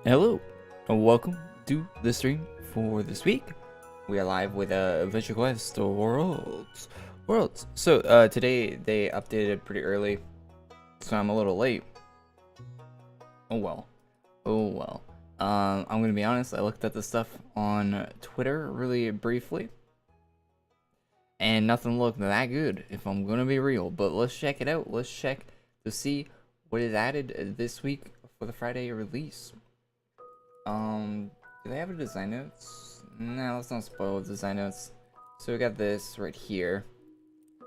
Hello, and welcome to the stream for this week. We are live with Adventure Quest Worlds. So today they updated pretty early, so I'm a little late. Oh well. I'm gonna be honest. I looked at the stuff on Twitter really briefly, and nothing looked that good, if I'm gonna be real. But let's check it out. Let's check to see what is added this week for the Friday release. Do they have a design notes? No, let's not spoil the design notes. So we got this right here.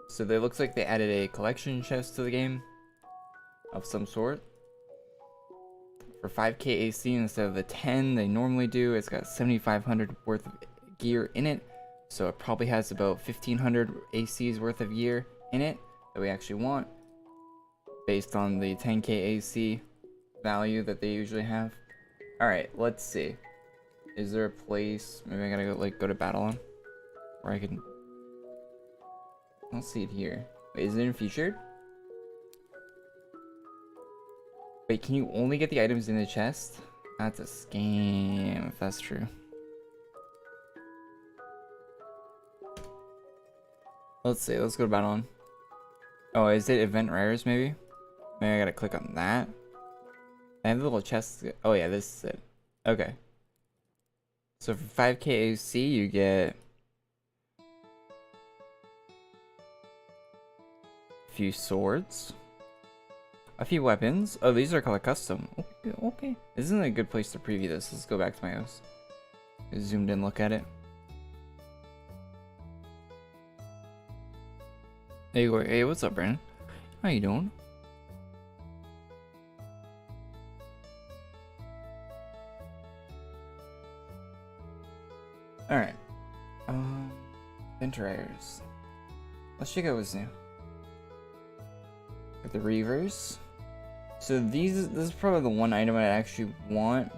So it looks like they added a collection chest to the game of some sort. For 5k AC instead of the 10 they normally do. It's got 7,500 worth of gear in it. So it probably has about 1,500 AC's worth of gear in it that we actually want, based on the 10k AC value that they usually have. Alright, let's see. Is there a place? Maybe I gotta go to Battle where I can. I don't see it here. Wait, is it in featured? Wait, can you only get the items in the chest? That's a scam if that's true. Let's see, let's go to Battle. Oh, is it event rares maybe? Maybe I gotta click on that. I have the little chests. Oh yeah, this is it. Okay. So for 5k AC you get a few swords, a few weapons. Oh, these are color custom. Okay. This isn't a good place to preview this. Let's go back to my house. I zoomed in, look at it. Hey, what's up, Brandon? How you doing? Alright. Venturers. Let's check out what's new. Got the Reavers. So this is probably the one item I actually want,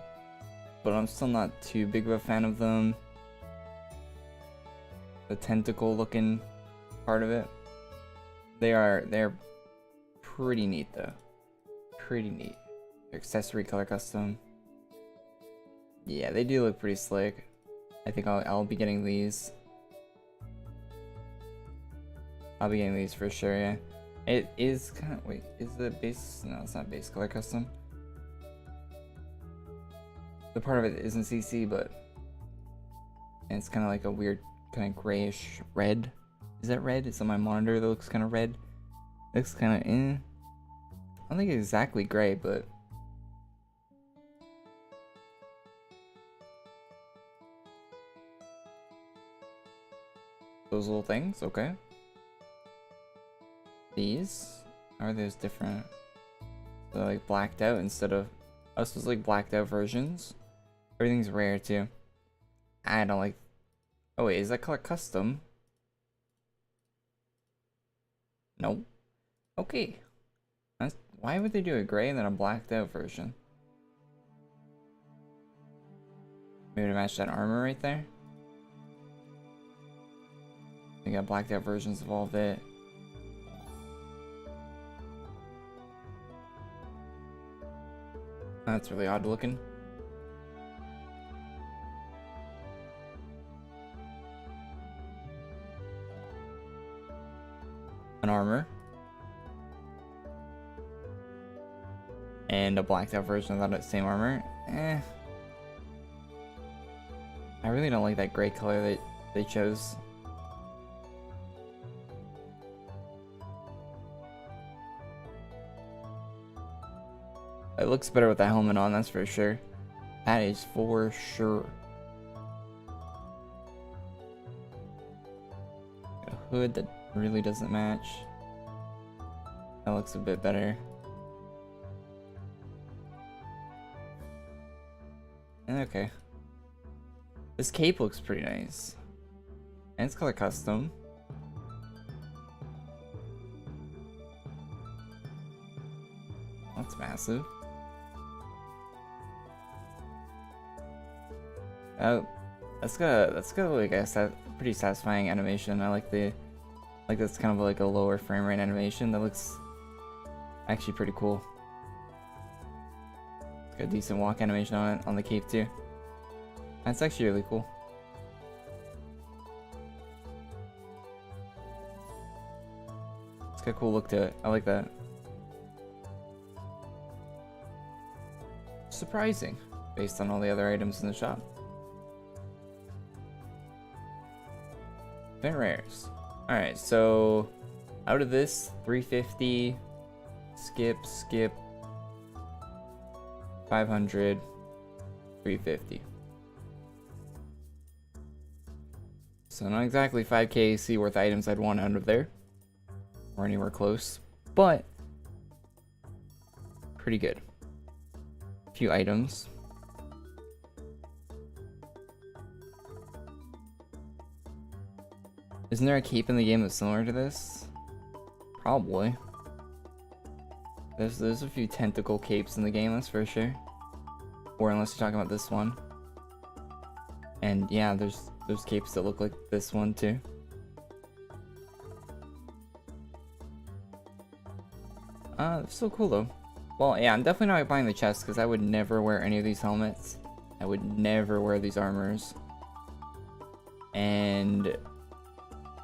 but I'm still not too big of a fan of them. The tentacle looking part of it. They're pretty neat though. Pretty neat. Accessory color custom. Yeah, they do look pretty slick. I think I'll be getting these. I'll be getting these for sure, yeah. It is kind of, wait, is the base, no, it's not base color custom. The part of it isn't CC, but it's kind of like a weird kind of grayish red. Is that red? It's on my monitor that looks kind of red. Looks kind of I don't think it's exactly gray, but those little things, okay. These are those different. They're like blacked out instead of us was like blacked out versions. Everything's rare too. I don't like. Oh wait, is that color custom? No. Okay. Why would they do a gray and then a blacked out version? Maybe to match that armor right there. They got blacked out versions of all of it. That's really odd looking. An armor. And a blacked out version of that same armor. I really don't like that gray color that they chose. It looks better with that helmet on, that's for sure. That is for sure. Got a hood that really doesn't match. That looks a bit better. Okay. This cape looks pretty nice. And it's color custom. That's massive. Oh, that's got like a pretty satisfying animation. I like that's kind of like a lower frame rate animation. That looks actually pretty cool. Got a decent walk animation on it, on the cape too. That's actually really cool. It's got a cool look to it. I like that. Surprising, based on all the other items in the shop. Event rares. Alright, so out of this, 350, skip, 500, 350. So not exactly 5k AC worth of items I'd want out of there, or anywhere close, but pretty good. A few items. Isn't there a cape in the game that's similar to this? Probably. There's a few tentacle capes in the game, that's for sure. Or unless you're talking about this one. And yeah, there's capes that look like this one too. So cool though. Well, yeah, I'm definitely not buying the chest because I would never wear any of these helmets. I would never wear these armors. And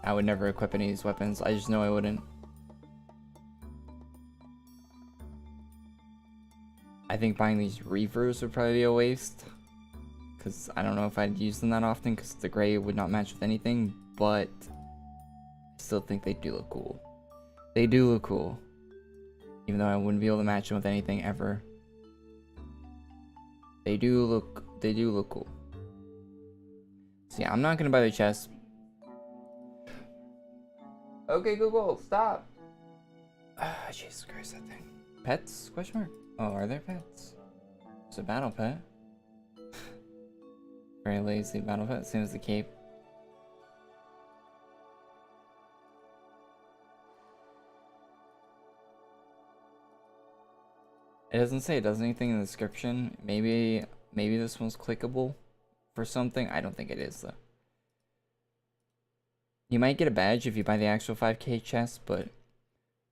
I would never equip any of these weapons. I just know I wouldn't. I think buying these Reavers would probably be a waste. Because I don't know if I'd use them that often because the gray would not match with anything. But I still think they do look cool. They do look cool. Even though I wouldn't be able to match them with anything ever. They do look cool. So yeah, I'm not gonna buy the chest. Okay, Google, stop. Jesus Christ, that thing. Pets? Question mark. Oh, are there pets? It's a battle pet. Very lazy battle pet, same as the cape. It doesn't say it does anything in the description. Maybe this one's clickable for something. I don't think it is though. You might get a badge if you buy the actual 5k chest, but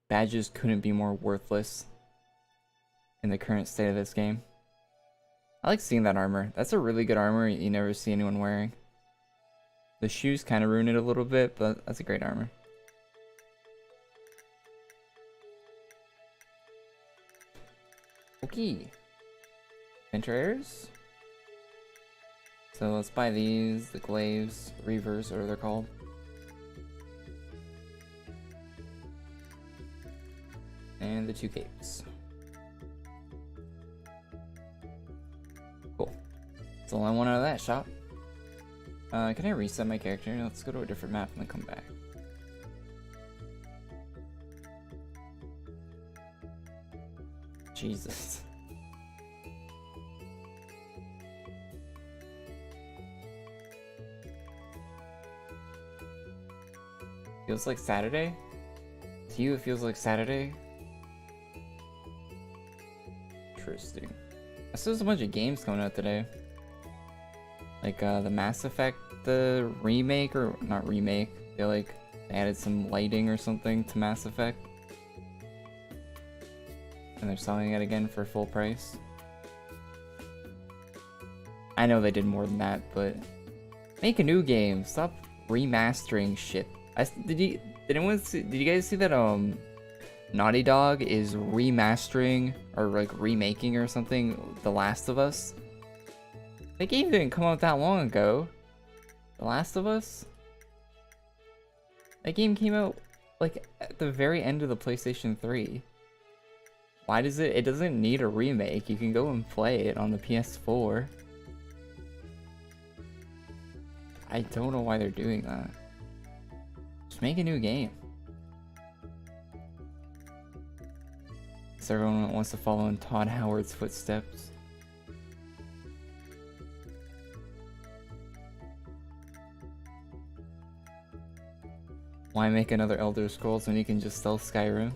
badges couldn't be more worthless in the current state of this game. I like seeing that armor. That's a really good armor you never see anyone wearing. The shoes kind of ruin it a little bit, but that's a great armor. Okay. Enter errors. So let's buy these, the glaives, reavers, whatever they're called. And the 2 capes. Cool. That's all I want out of that shop. Can I reset my character? Let's go to a different map and then come back. Jesus. Feels like Saturday? To you, it feels like Saturday? Interesting. I saw there's a bunch of games coming out today. Like the Mass Effect, the remake, or not remake. They added some lighting or something to Mass Effect. And they're selling it again for full price. I know they did more than that, but make a new game. Stop remastering shit. Did you guys see that Naughty Dog is remastering or like remaking or something The Last of Us? The game didn't come out that long ago. The Last of Us? That game came out like at the very end of the PlayStation 3. Why does it doesn't need a remake. You can go and play it on the PS4. I don't know why they're doing that. Just make a new game. So everyone wants to follow in Todd Howard's footsteps. Why make another Elder Scrolls when you can just sell Skyrim?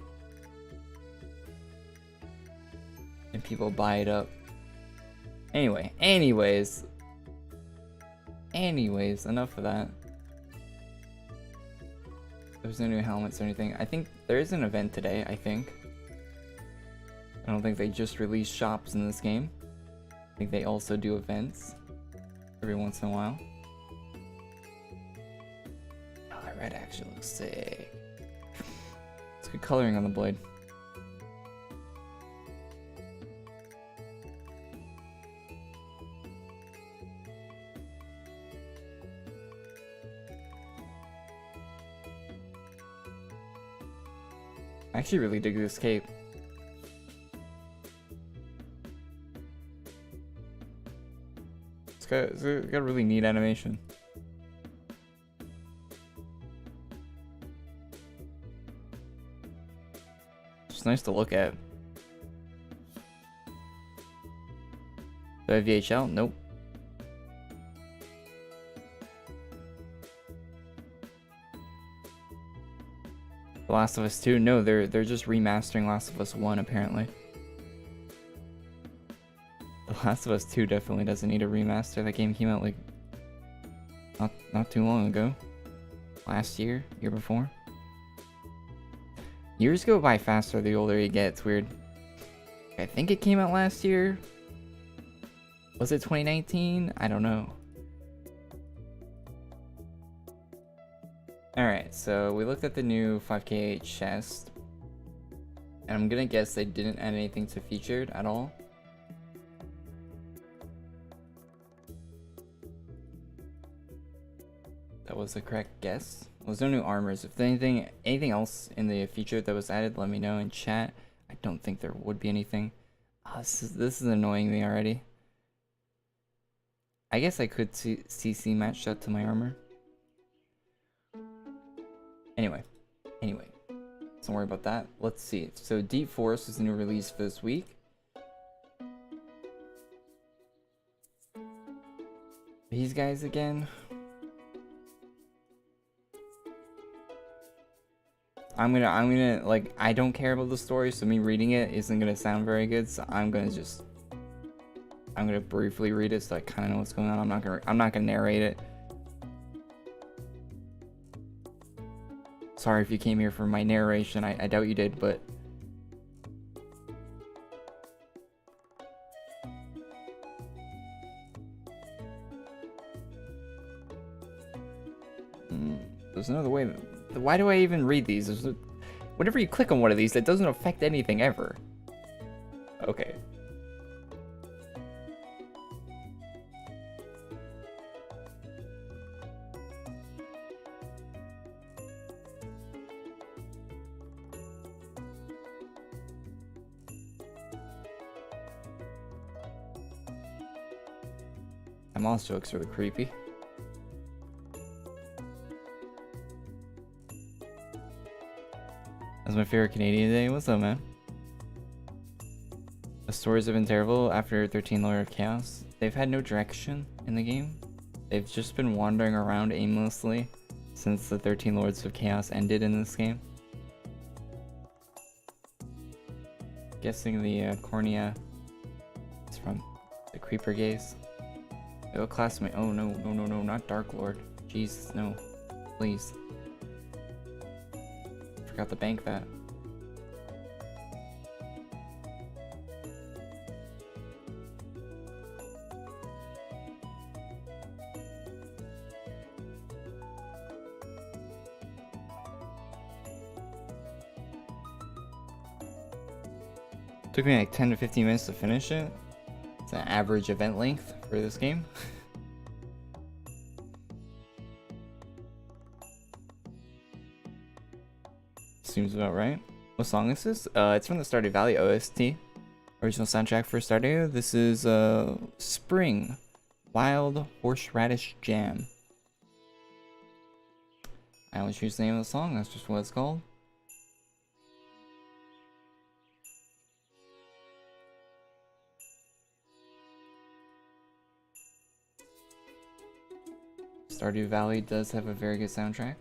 And people buy it up. Anyways, enough of that. There's no new helmets or anything. I think there is an event today, I think. I don't think they just released shops in this game. think they also do events every once in a while. Oh, that red actually looks sick. It's good coloring on the blade. I actually really dig this cape. It's got a really neat animation. It's nice to look at. Do I have VHL? Nope. The Last of Us 2? No, they're just remastering Last of Us 1 apparently. The Last of Us 2 definitely doesn't need a remaster. That game came out like not too long ago. Last year, year before. Years go by faster the older you get. It's weird. I think it came out last year. Was it 2019? I don't know. Alright, so we looked at the new 5k chest. And I'm gonna guess they didn't add anything to featured at all. That was the correct guess. There's no new armors. If there's anything else in the feature that was added, let me know in chat. I don't think there would be anything. Oh, this is annoying me already. I guess I could CC match that to my armor. Anyway, don't worry about that. Let's see. So Deep Forest is the new release for this week. These guys again. I'm gonna like, I don't care about the story, so me reading it isn't gonna sound very good, so I'm gonna briefly read it so I kind of know what's going on. I'm not gonna narrate it. Sorry if you came here for my narration. I doubt you did, but there's another way. Why do I even read these? Whenever you click on one of these, it doesn't affect anything ever. Okay. Moss jokes really creepy. That's my favorite Canadian day. What's up, man? The stories have been terrible after 13 Lord of Chaos. They've had no direction in the game. They've just been wandering around aimlessly since the 13 Lords of Chaos ended in this game. Guessing the cornea is from the Creeper Gaze. Oh, classmate. Oh, no, not Dark Lord. Jesus, no. Please. Forgot to bank that. Took me like 10 to 15 minutes to finish it. It's an average event length for this game. Seems about right. What song is this? It's from the Stardew Valley OST. Original soundtrack for Stardew. This is Spring. Wild Horseradish Jam. I only choose the name of the song, that's just what it's called. Stardew Valley does have a very good soundtrack.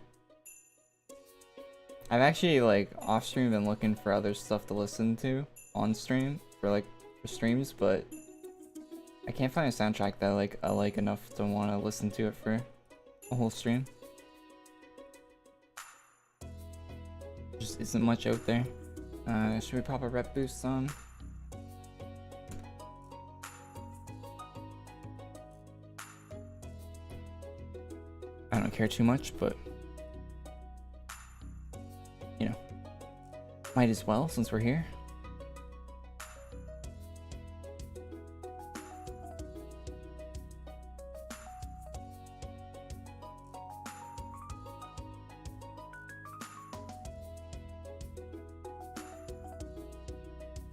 I've actually, like, off stream been looking for other stuff to listen to on stream for streams, but I can't find a soundtrack that I like enough to want to listen to it for a whole stream. Just isn't much out there. Should we pop a rep boost on? I don't care too much, but you know, might as well since we're here.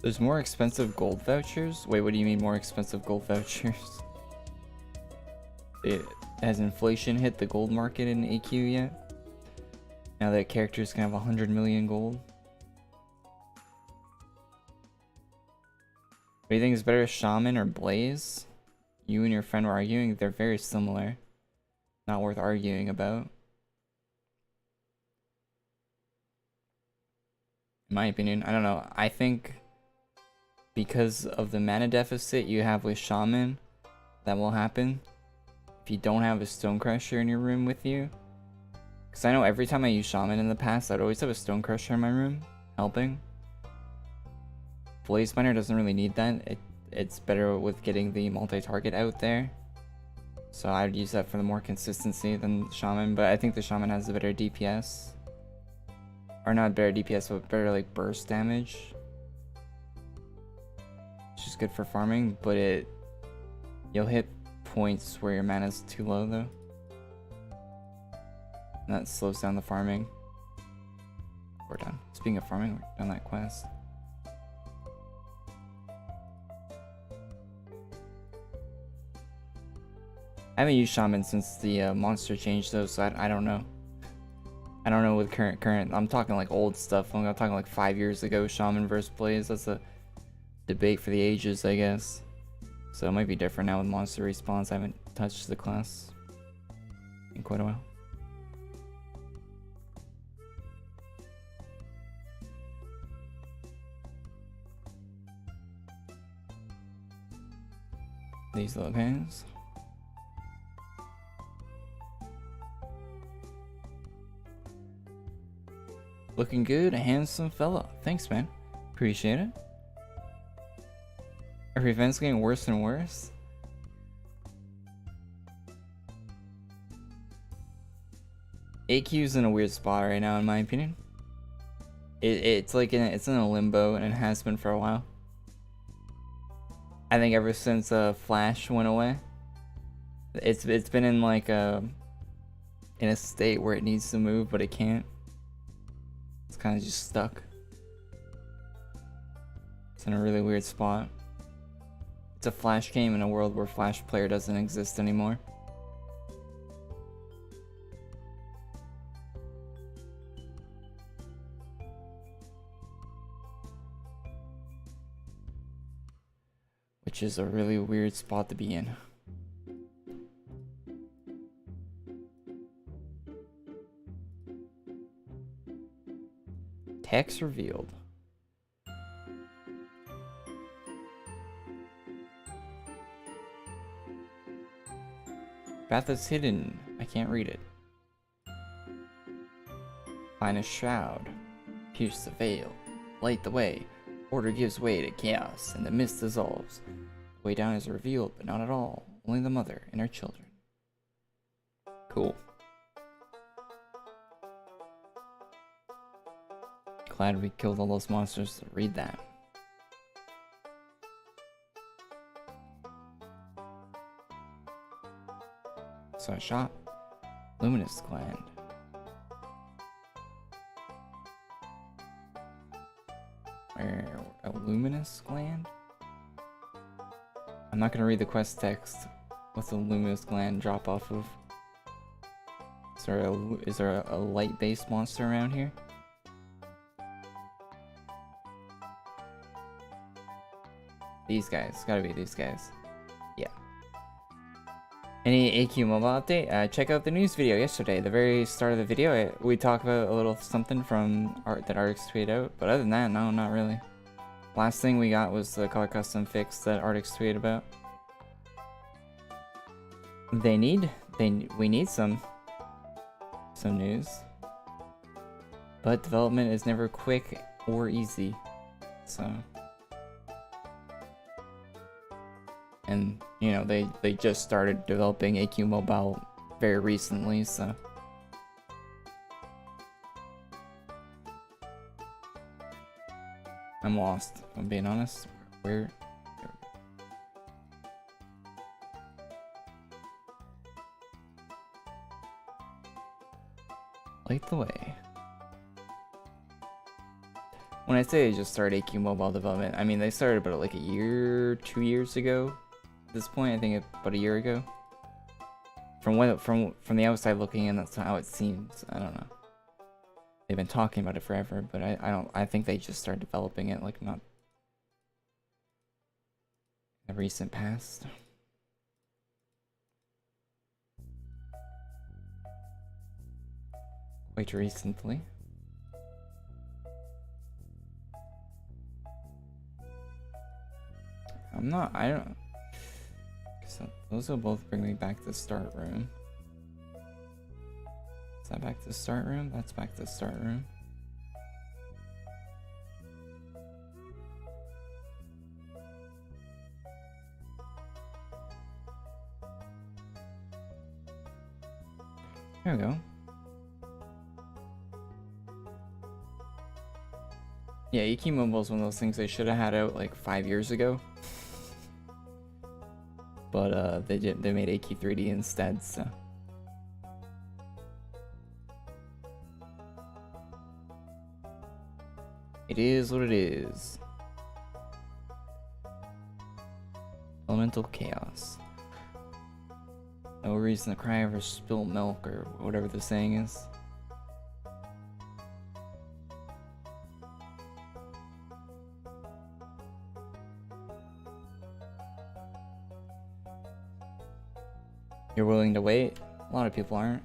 There's more expensive gold vouchers? Wait, what do you mean more expensive gold vouchers? Has inflation hit the gold market in AQ yet? Now that characters can have 100 million gold? What do you think is better, Shaman or Blaze? You and your friend were arguing, they're very similar. Not worth arguing about. In my opinion, I don't know. I think because of the mana deficit you have with Shaman, that will happen if you don't have a Stonecrusher in your room with you. Because I know every time I use Shaman in the past, I'd always have a Stonecrusher in my room, helping. Blaze Miner doesn't really need that. It's better with getting the multi-target out there. So I would use that for the more consistency than Shaman, but I think the Shaman has a better DPS. Or not better DPS, but better like burst damage. Which is good for farming, but you'll hit points where your mana is too low though. And that slows down the farming. We're done. Speaking of farming, we're done that quest. I haven't used Shaman since the monster change though, so I don't know. I don't know with current. I'm talking like old stuff. I'm talking like 5 years ago. Shaman versus Blaze. That's a debate for the ages, I guess. So it might be different now with monster respawns. I haven't touched the class in quite a while. These little guys. Looking good, a handsome fella. Thanks, man. Appreciate it. Are events getting worse and worse? AQ's in a weird spot right now, in my opinion. It's like it's in a limbo, and it has been for a while. I think ever since Flash went away, it's been in like in a state where it needs to move, but it can't. It's kind of just stuck. It's in a really weird spot. It's a Flash game in a world where Flash player doesn't exist anymore. Which is a really weird spot to be in. Text revealed. Path is hidden. I can't read it. Find a shroud. Pierce the veil. Light the way. Order gives way to chaos, and the mist dissolves. The way down is revealed, but not at all. Only the mother and her children. Cool. Glad we killed all those monsters to read that. So I shot Luminous Gland. Where a Luminous Gland? I'm not gonna read the quest text. What's the Luminous Gland drop off of? Is there a light-based monster around here? These guys, gotta be these guys. Yeah. Any AQ mobile update? Check out the news video yesterday. The very start of the video, we talk about a little something from art that Artix tweeted out. But other than that, no, not really. Last thing we got was the color custom fix that Artix tweeted about. We need some news. But development is never quick or easy. So. And, you know, they just started developing AQ Mobile very recently, so. I'm lost, if I'm being honest. Where? Light the way. When I say they just started AQ mobile development, I mean they started about like a year, 2 years ago. At this point, I think about a year ago. From the outside looking in, that's how it seems. I don't know. They've been talking about it forever, but I think they just started developing it like not in the recent past. Quite recently. I don't. So those will both bring me back to the start room. Is that back to the start room? That's back to the start room. There we go. Yeah, AQ Mobile is one of those things they should have had out like 5 years ago. But they made AQ 3D instead, so. It is what it is. Elemental chaos. No reason to cry over spilled milk or whatever the saying is. You're willing to wait? A lot of people aren't.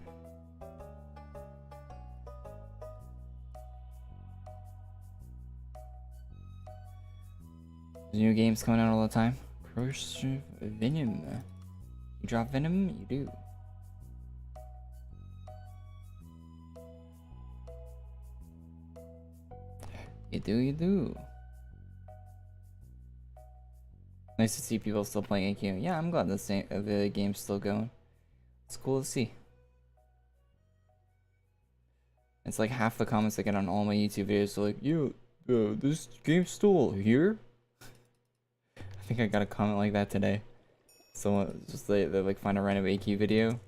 There's new games coming out all the time. Corrosive Venom. You drop Venom? You do. You do, you do. Nice to see people still playing AQ. Yeah, I'm glad the game's still going. It's cool to see. It's like half the comments I get on all my YouTube videos are like, yo, this game's still here? I think I got a comment like that today. Someone just they like find a random AQ video.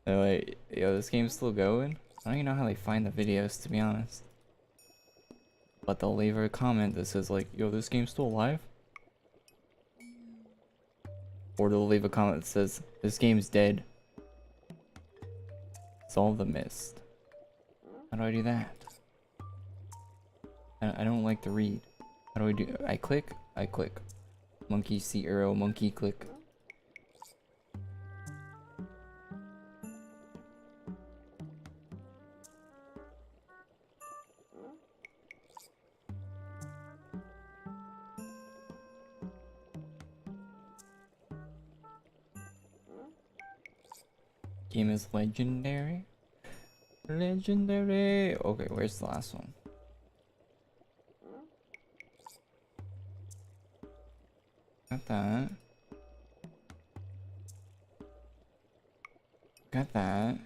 They're like, yo, this game's still going? I don't even know how they find the videos, to be honest. But they'll leave a comment that says like, yo, this game's still alive? Or they'll leave a comment that says, this game's dead. Solve the mist. How do I do that? I don't like to read. How do I do? I click. Monkey see arrow, monkey click. Game is legendary. Legendary. Okay, where's the last one? Got that. Got that.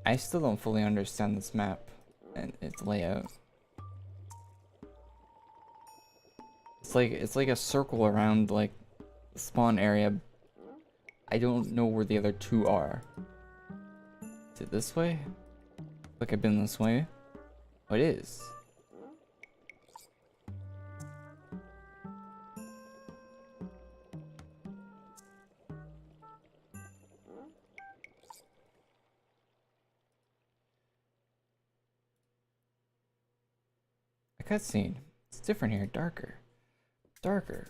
I still don't fully understand this map and its layout. It's like a circle around like the spawn area. I don't know where the other two are. Is it this way? Like I've been this way? Oh, it is. A cutscene. It's different here, darker. Darker.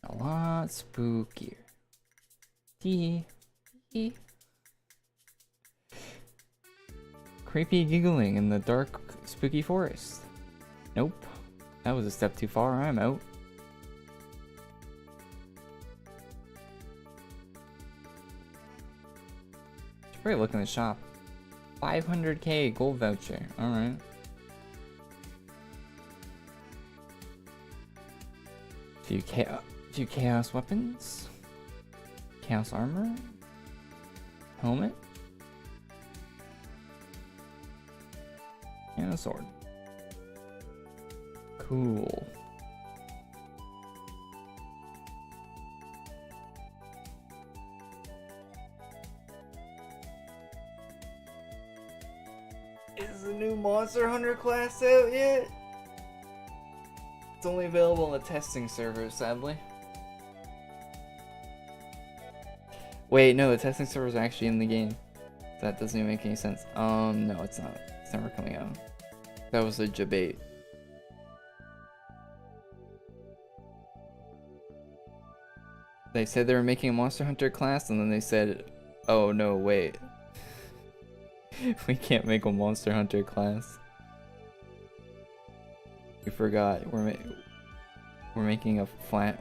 A lot spookier. Tee. Tee. Creepy giggling in the dark, spooky forest. Nope. That was a step too far. I'm out. Should probably look in the shop. 500k gold voucher. Alright. Few 2 chaos weapons. Chaos armor. Helmet. And a sword. Cool. Is the new Monster Hunter class out yet? It's only available on the testing server, sadly. Wait, no, the testing server is actually in the game. That doesn't even make any sense. No, it's not. It's never coming out. That was a debate. They said they were making a Monster Hunter class, and then they said, oh no, wait. We can't make a Monster Hunter class. We forgot. We're making a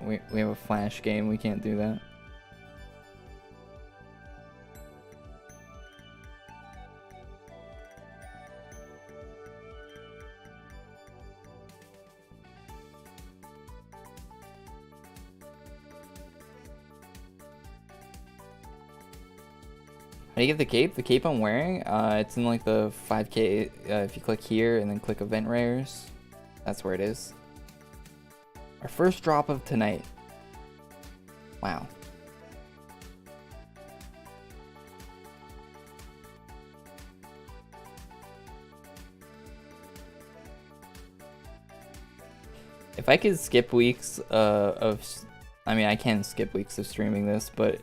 we have a Flash game. We can't do that. How do you get the cape? The cape I'm wearing, it's in like the 5K, if you click here and then click event rares, that's where it is. Our first drop of tonight. Wow. If I could skip weeks I mean, I can skip weeks of streaming this, but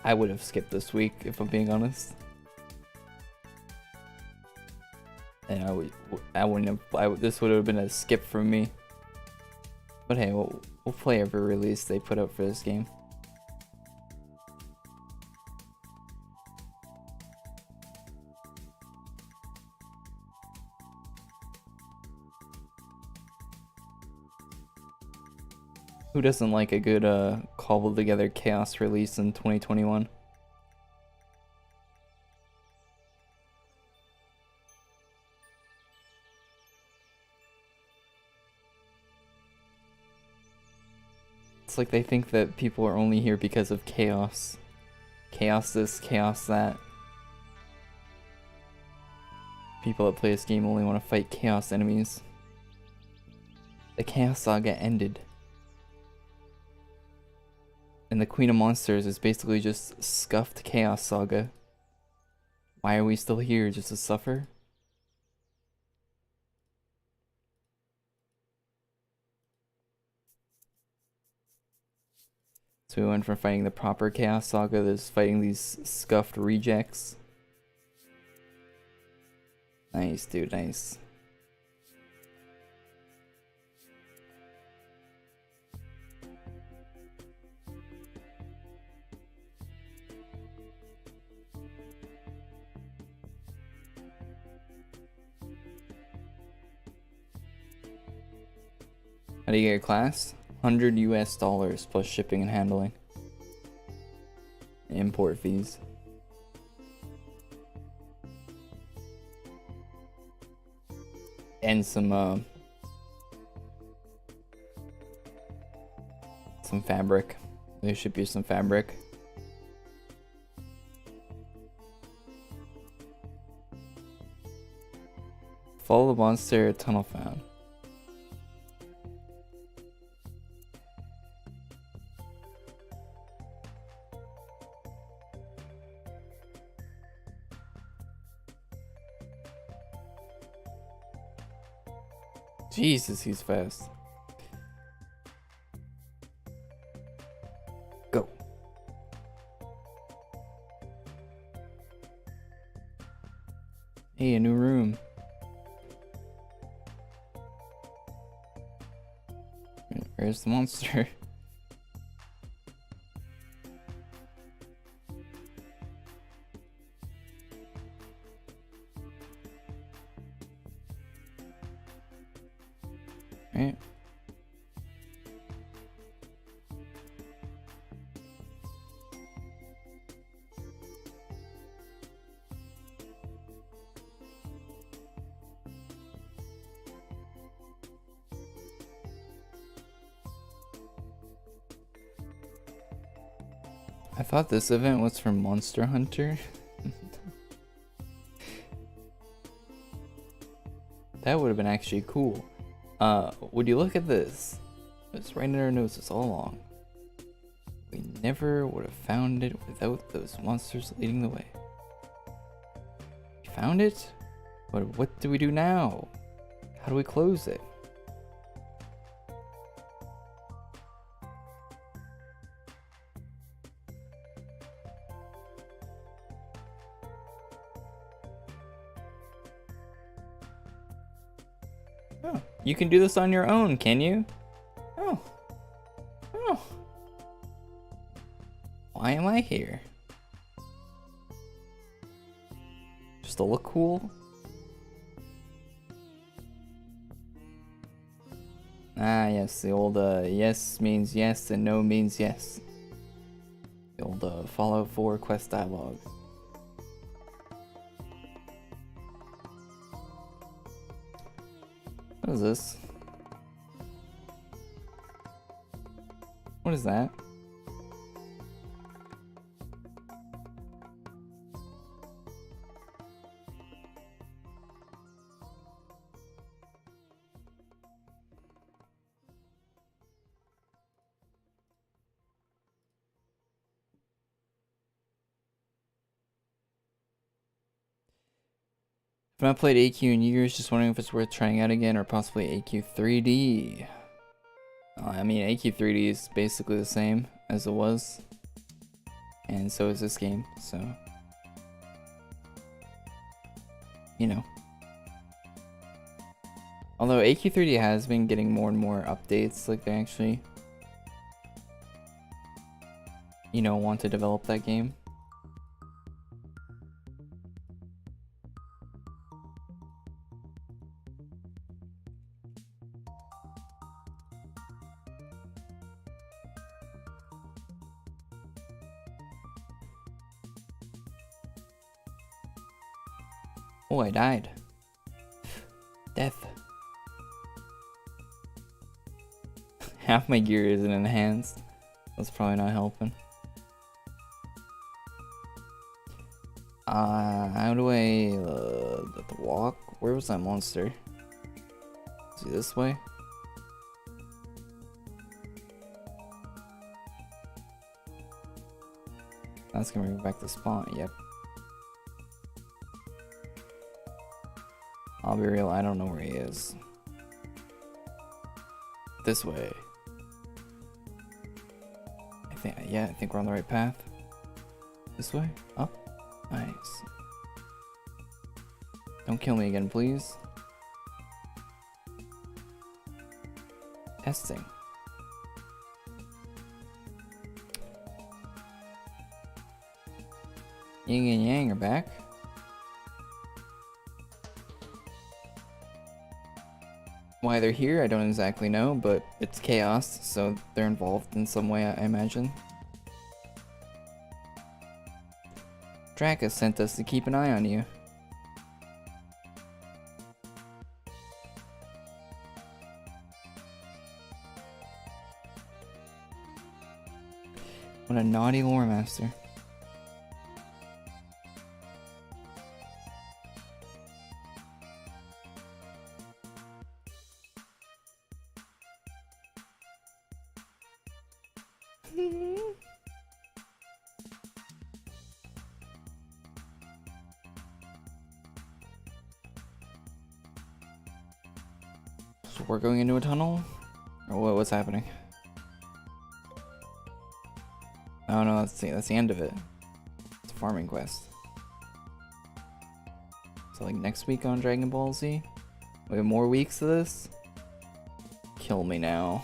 I would have skipped this week, if I'm being honest. And I wouldn't have, this would have been a skip from me. But hey, we'll play every release they put out for this game. Who doesn't like a good cobbled together chaos release in 2021? It's like they think that people are only here because of chaos. Chaos this, chaos that. People that play this game only want to fight chaos enemies. The Chaos Saga ended. And the Queen of Monsters is basically just scuffed Chaos Saga. Why are we still here? Just to suffer? So we went from fighting the proper Chaos Saga to fighting these scuffed rejects. Nice, dude, nice. How do you get your class? $100 US plus shipping and handling. Import fees. And some fabric. There should be some fabric. Follow the monster tunnel found. Jesus, he's fast. Go. Hey, a new room. Where's the monster? Right. I thought this event was from Monster Hunter. That would have been actually cool. Would you look at this? It's right in our noses all along. We never would have found it without those monsters leading the way. We found it? But what do we do now? How do we close it? Oh, you can do this on your own, can you? Oh. Oh. Why am I here? Just to look cool? Ah, yes, the old yes means yes and no means yes. The old Fallout 4 quest dialogue. What is this? What is that? I've not played AQ in years, just wondering if it's worth trying out again, or possibly AQ 3D. I mean, AQ 3D is basically the same as it was, and so is this game, so, you know. Although AQ 3D has been getting more and more updates, like they actually, you know, want to develop that game. Oh, I died. Death. Half my gear isn't enhanced. That's probably not helping. How do I walk? Where was that monster? Is he this way? That's gonna bring me back to spawn. Yep. I'll be real, I don't know where he is. This way. I think we're on the right path. This way? Up? Nice. Don't kill me again, please. Testing. Yin and Yang are back. Why they're here, I don't exactly know, but it's chaos, so they're involved in some way, I imagine. Dracus sent us to keep an eye on you. What a naughty lore master. So we're going into a tunnel? Or what's happening? Oh no, that's the end of it. It's a farming quest. So like next week on Dragon Ball Z? We have more weeks of this? Kill me now.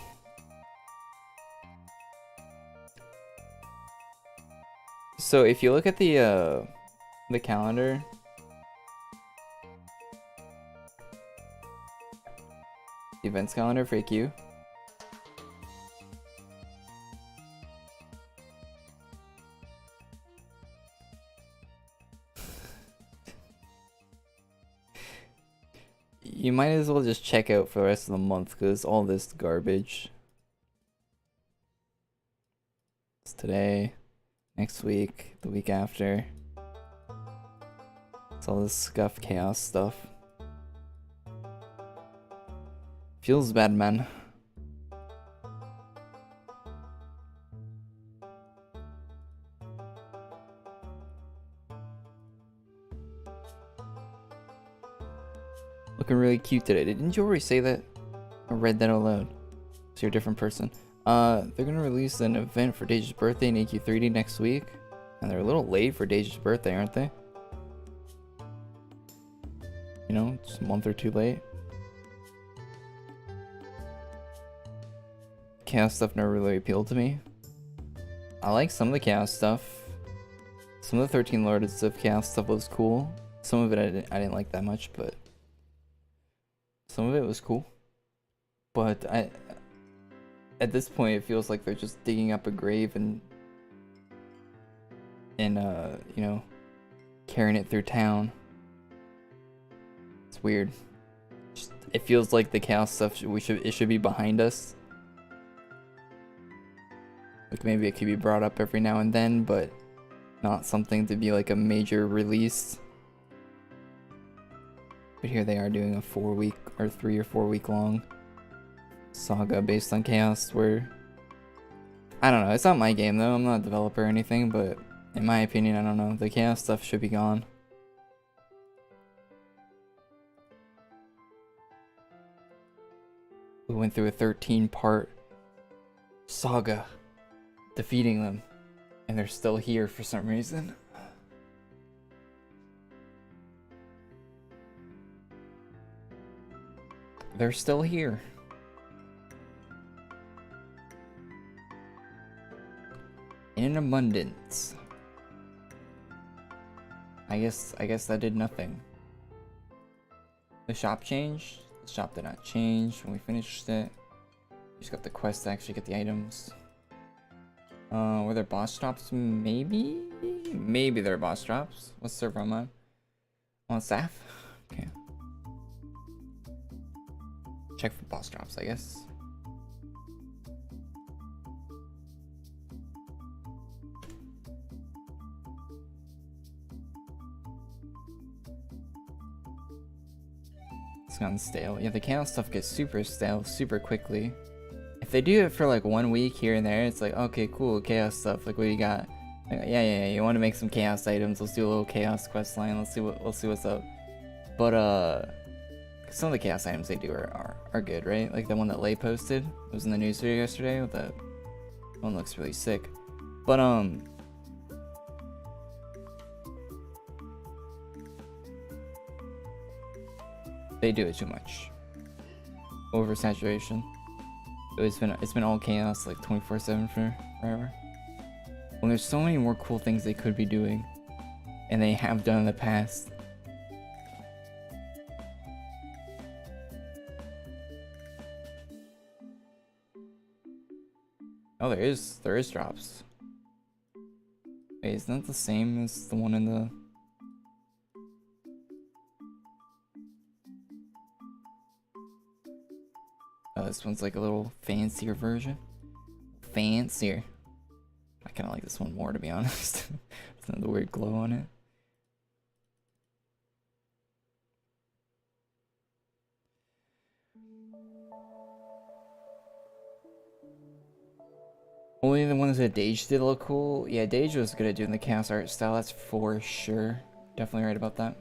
So if you look at the calendar, the events calendar for AQ, you might as well just check out for the rest of the month because all this garbage. It's today. next week, the week after. It's all this scuff chaos stuff. Feels bad, man. Looking really cute today. Didn't you already say that? I read that out loud. So you're a different person. They're gonna release an event for Deja's birthday in AQ3D next week. And they're a little late for Deja's birthday, aren't they? You know, just a month or two late. Chaos stuff never really appealed to me. I like some of the chaos stuff. Some of the 13 Lords of Chaos stuff was cool. Some of it I didn't like that much, but some of it was cool. But at this point it feels like they're just digging up a grave and you know, carrying it through town. It's weird. It feels like the chaos stuff it should be behind us. Like maybe it could be brought up every now and then, but not something to be like a major release. But here they are doing a 4 or 3 or 4 week long saga based on chaos where I don't know, it's not my game though, I'm not a developer or anything, but in my opinion, I don't know, the chaos stuff should be gone. We went through a 13-part saga defeating them, and they're still here for some reason. They're still here. In abundance. I guess that did nothing. The shop changed? The shop did not change when we finished it. We just got the quest to actually get the items. Were there boss drops? Maybe? Maybe there are boss drops. What server am I on? Staff? Okay. Check for boss drops, I guess. It's gotten stale. Yeah, the chaos stuff gets super stale super quickly. If they do it for like 1 week here and there, it's like, okay, cool, chaos stuff. Like, what do you got? Like, yeah. You want to make some chaos items? Let's do a little chaos quest line. Let's see what's up. But some of the chaos items they do are good, right? Like the one that Lay posted. It was in the news video yesterday. With that one looks really sick. But they do it too much. Oversaturation. It's been all chaos like 24/7 for forever. Well, there's so many more cool things they could be doing, and they have done in the past. Oh, there is drops. Wait, isn't that the same as the one in the? Oh, this one's like a little fancier version. Fancier. I kind of like this one more, to be honest. It's another weird glow on it. Only the ones that Dage did look cool. Yeah, Dage was good at doing the chaos art style, that's for sure. Definitely right about that.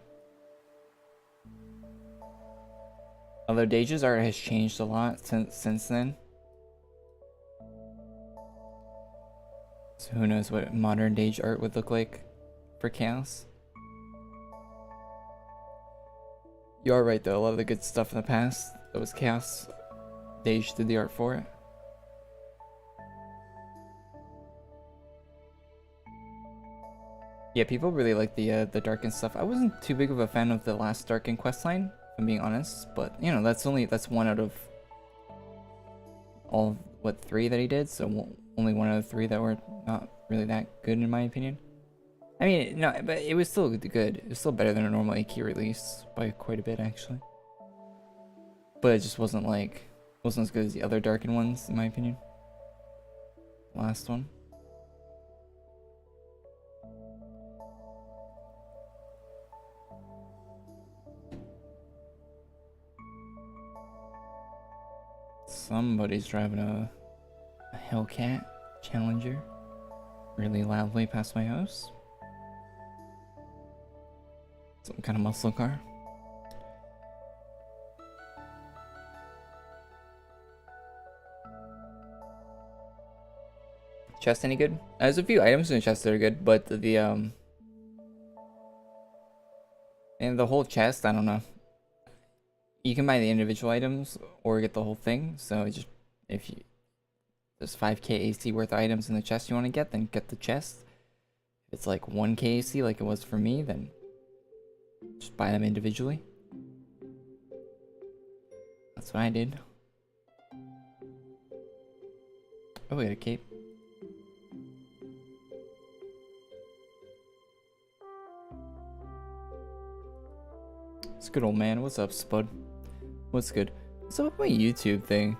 Although Dage's art has changed a lot since then. So who knows what modern Dage art would look like for chaos. You are right though, a lot of the good stuff in the past that was chaos, Dage did the art for it. Yeah, people really like the Darken stuff. I wasn't too big of a fan of the last Darken questline, if I'm being honest, but you know, that's one out of all, what, 3 that he did, so only 1 out of 3 that were not really that good in my opinion. I mean, no, but it was still good. It was still better than a normal AK release by quite a bit actually. But it just wasn't as good as the other Darken ones in my opinion. Last one. Somebody's driving a Hellcat Challenger really loudly past my house. Some kind of muscle car. Chest any good? There's a few items in the chest that are good, but and the whole chest, I don't know. You can buy the individual items or get the whole thing. So just if there's 5k AC worth of items in the chest you want to get, then get the chest. If it's like 1k AC like it was for me, then just buy them individually. That's what I did. Oh, we got a cape. It's good, old man. What's up, Spud? What's good? What's up with my YouTube thing?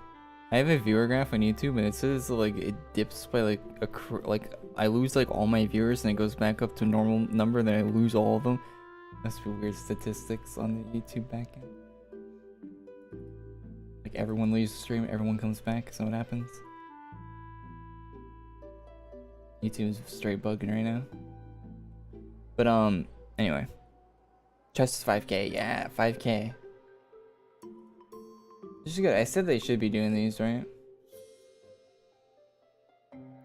I have a viewer graph on YouTube and it says like it dips by like I lose like all my viewers and it goes back up to a normal number, then I lose all of them. That's weird statistics on the YouTube backend. Like everyone leaves the stream, everyone comes back. So what happens? YouTube is straight bugging right now. But anyway. Chest is 5k, yeah, 5k. This is good. I said they should be doing these, right?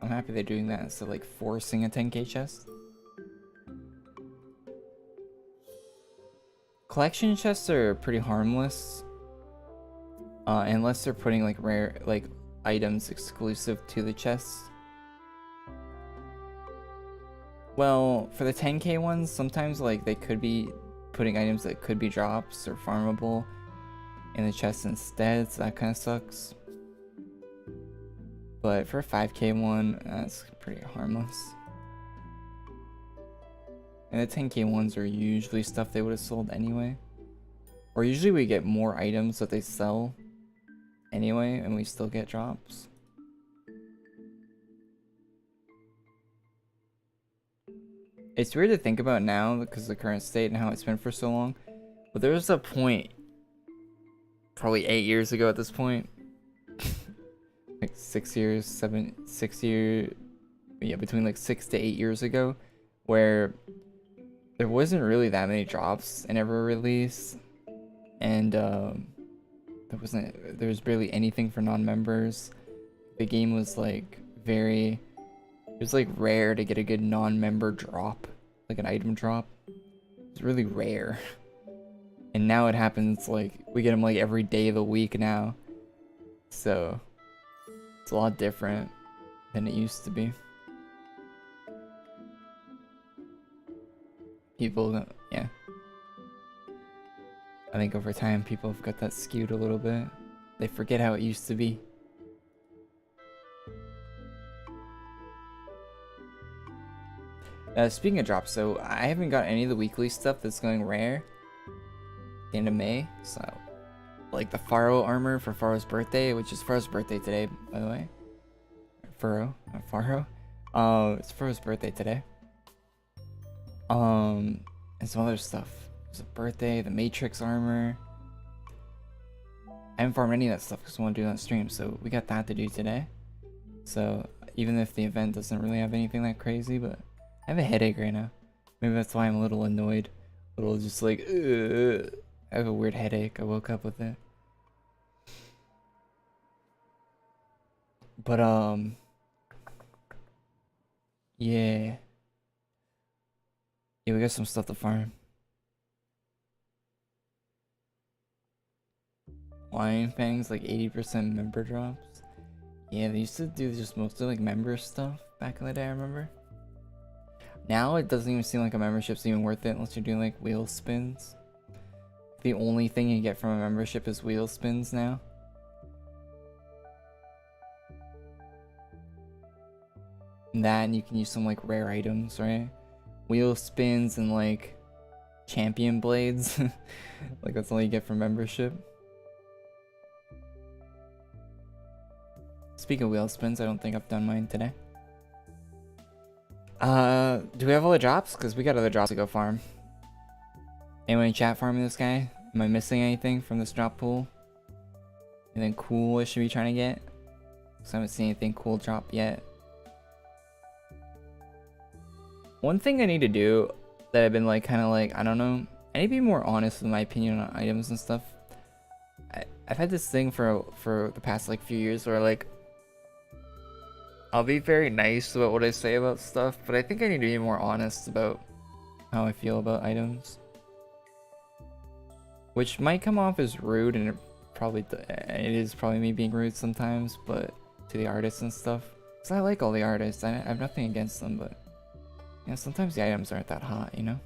I'm happy they're doing that instead of like forcing a 10k chest. Collection chests are pretty harmless. Unless they're putting like rare items exclusive to the chests. Well, for the 10k ones, sometimes like they could be putting items that could be drops or farmable in the chest instead, so that kind of sucks. But for a 5k one, that's pretty harmless. And the 10k ones are usually stuff they would have sold anyway. Or usually we get more items that they sell anyway, and we still get drops. It's weird to think about now because of the current state and how it's been for so long. But there was a point, probably 8 years ago at this point, like 6 years, yeah, between like 6 to 8 years ago, where there wasn't really that many drops in every release, and there was barely anything for non-members. The game was like it was like rare to get a good non-member drop, like an item drop. It's really rare. And now it happens like we get them like every day of the week now. So it's a lot different than it used to be. People, yeah. I think over time people have got that skewed a little bit. They forget how it used to be. Speaking of drops, so I haven't got any of the weekly stuff that's going rare at the end of May. So, like the Pharaoh armor for Pharaoh's birthday, which is Pharaoh's birthday today, by the way. Pharaoh, not Pharaoh. It's Pharaoh's birthday today. And some other stuff. There's a birthday, the Matrix armor. I haven't farmed any of that stuff because I want to do that stream, so we got that to do today. So, even if the event doesn't really have anything that crazy, but I have a headache right now. Maybe that's why I'm a little annoyed. A little just like, ugh. I have a weird headache. I woke up with it. But, yeah. Yeah, we got some stuff to farm. Lion Fangs, like 80% member drops. Yeah, they used to do just mostly like member stuff back in the day, I remember. Now it doesn't even seem like a membership's even worth it unless you're doing like wheel spins. The only thing you get from a membership is wheel spins now. And you can use some like rare items, right? Wheel spins and like champion blades. Like that's all you get from membership. Speaking of wheel spins, I don't think I've done mine today. Do we have all the drops? Because we got other drops to go farm. Anyone in chat farming this guy? Am I missing anything from this drop pool? Anything cool I should be trying to get? Because I haven't seen anything cool drop yet. One thing I need to do that I've been like kind of like, I don't know, I need to be more honest with my opinion on items and stuff. I've had this thing for the past like few years where like I'll be very nice about what I say about stuff, but I think I need to be more honest about how I feel about items. Which might come off as rude, and it is probably me being rude sometimes, but to the artists and stuff. Because I like all the artists, I have nothing against them, but you know, sometimes the items aren't that hot, you know?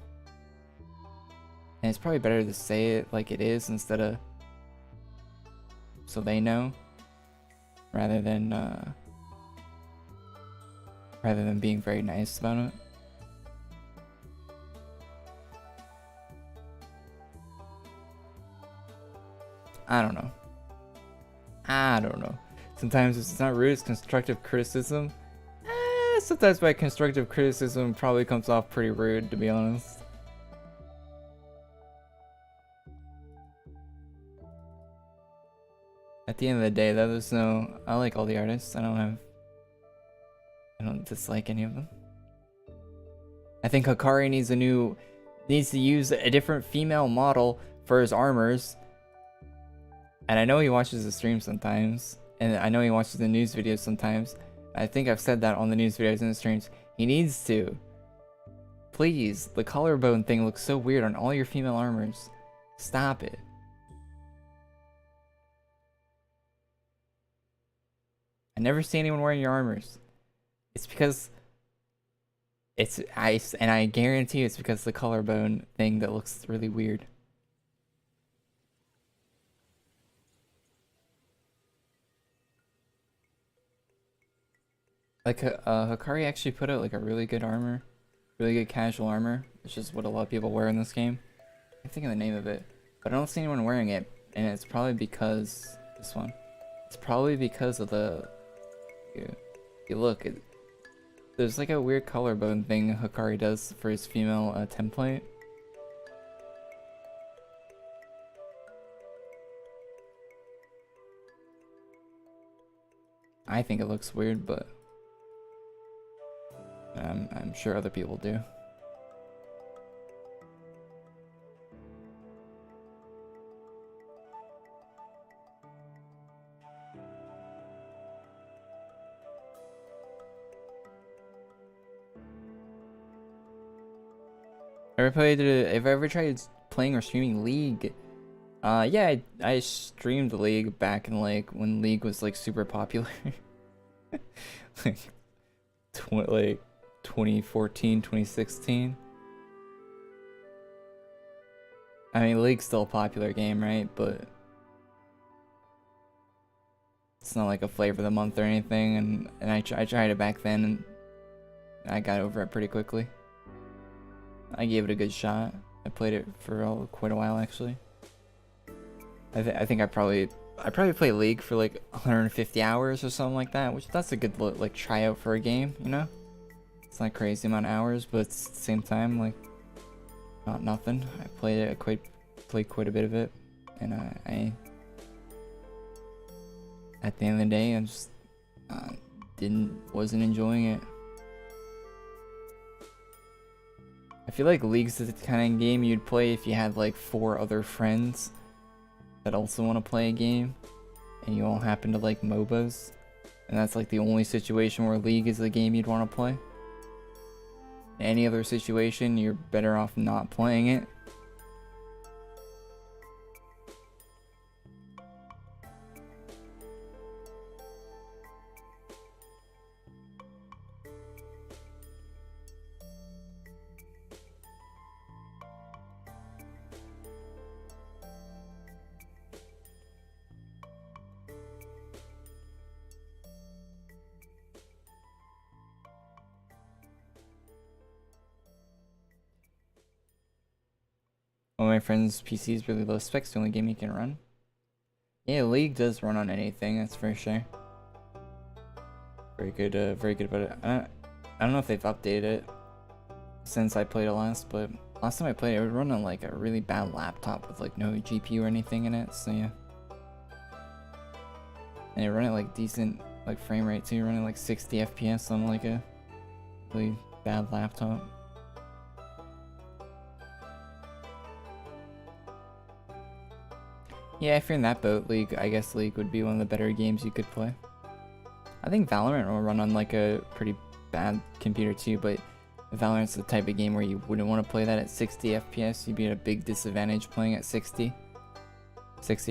And it's probably better to say it like it is instead of so they know, rather than being very nice about it. I don't know. Sometimes it's not rude, it's constructive criticism. Sometimes my constructive criticism probably comes off pretty rude, to be honest. At the end of the day, though, there's no... I like all the artists. I don't dislike any of them. I think Hikari needs to use a different female model for his armors. And I know he watches the stream sometimes. And I know he watches the news videos sometimes. I think I've said that on the news videos and the streams. He needs to. Please, the collarbone thing looks so weird on all your female armors. Stop it. I never see anyone wearing your armors. It's because I guarantee it's because the collarbone thing that looks really weird. Like Hikari actually put out like a really good armor, really good casual armor, which is what a lot of people wear in this game. I can't think of the name of it, but I don't see anyone wearing it, and it's probably because this one. It's probably because of the. You look, there's like a weird collarbone thing Hikari does for his female template. I think it looks weird, but I'm sure other people do. Have I ever tried playing or streaming League? Yeah, I streamed League back in like when League was like super popular. like 2014, 2016. I mean, League's still a popular game, right? But it's not like a flavor of the month or anything. And I tried it back then, and I got over it pretty quickly. I gave it a good shot. I played it for quite a while, actually. I think I probably played League for like 150 hours or something like that, which that's a good like tryout for a game, you know? It's not crazy amount of hours, but at the same time, like, not nothing. I played it, played quite a bit of it, and I at the end of the day, I just wasn't enjoying it. I feel like League's the kind of game you'd play if you had like 4 other friends that also want to play a game, and you all happen to like MOBAs, and that's like the only situation where League is the game you'd want to play. In any other situation, you're better off not playing it. One of my friend's PC is really low specs, the only game he can run. Yeah, League does run on anything, that's for sure. Very good about it. I don't know if they've updated it since I played it last, but last time I played it, it would run on like a really bad laptop with like no GPU or anything in it, so yeah. And it run at like decent like frame rate too, running like 60 FPS on like a really bad laptop. Yeah, if you're in that boat, League, I guess League would be one of the better games you could play. I think Valorant will run on like a pretty bad computer too, but Valorant's the type of game where you wouldn't want to play that at 60 FPS. You'd be at a big disadvantage playing at 60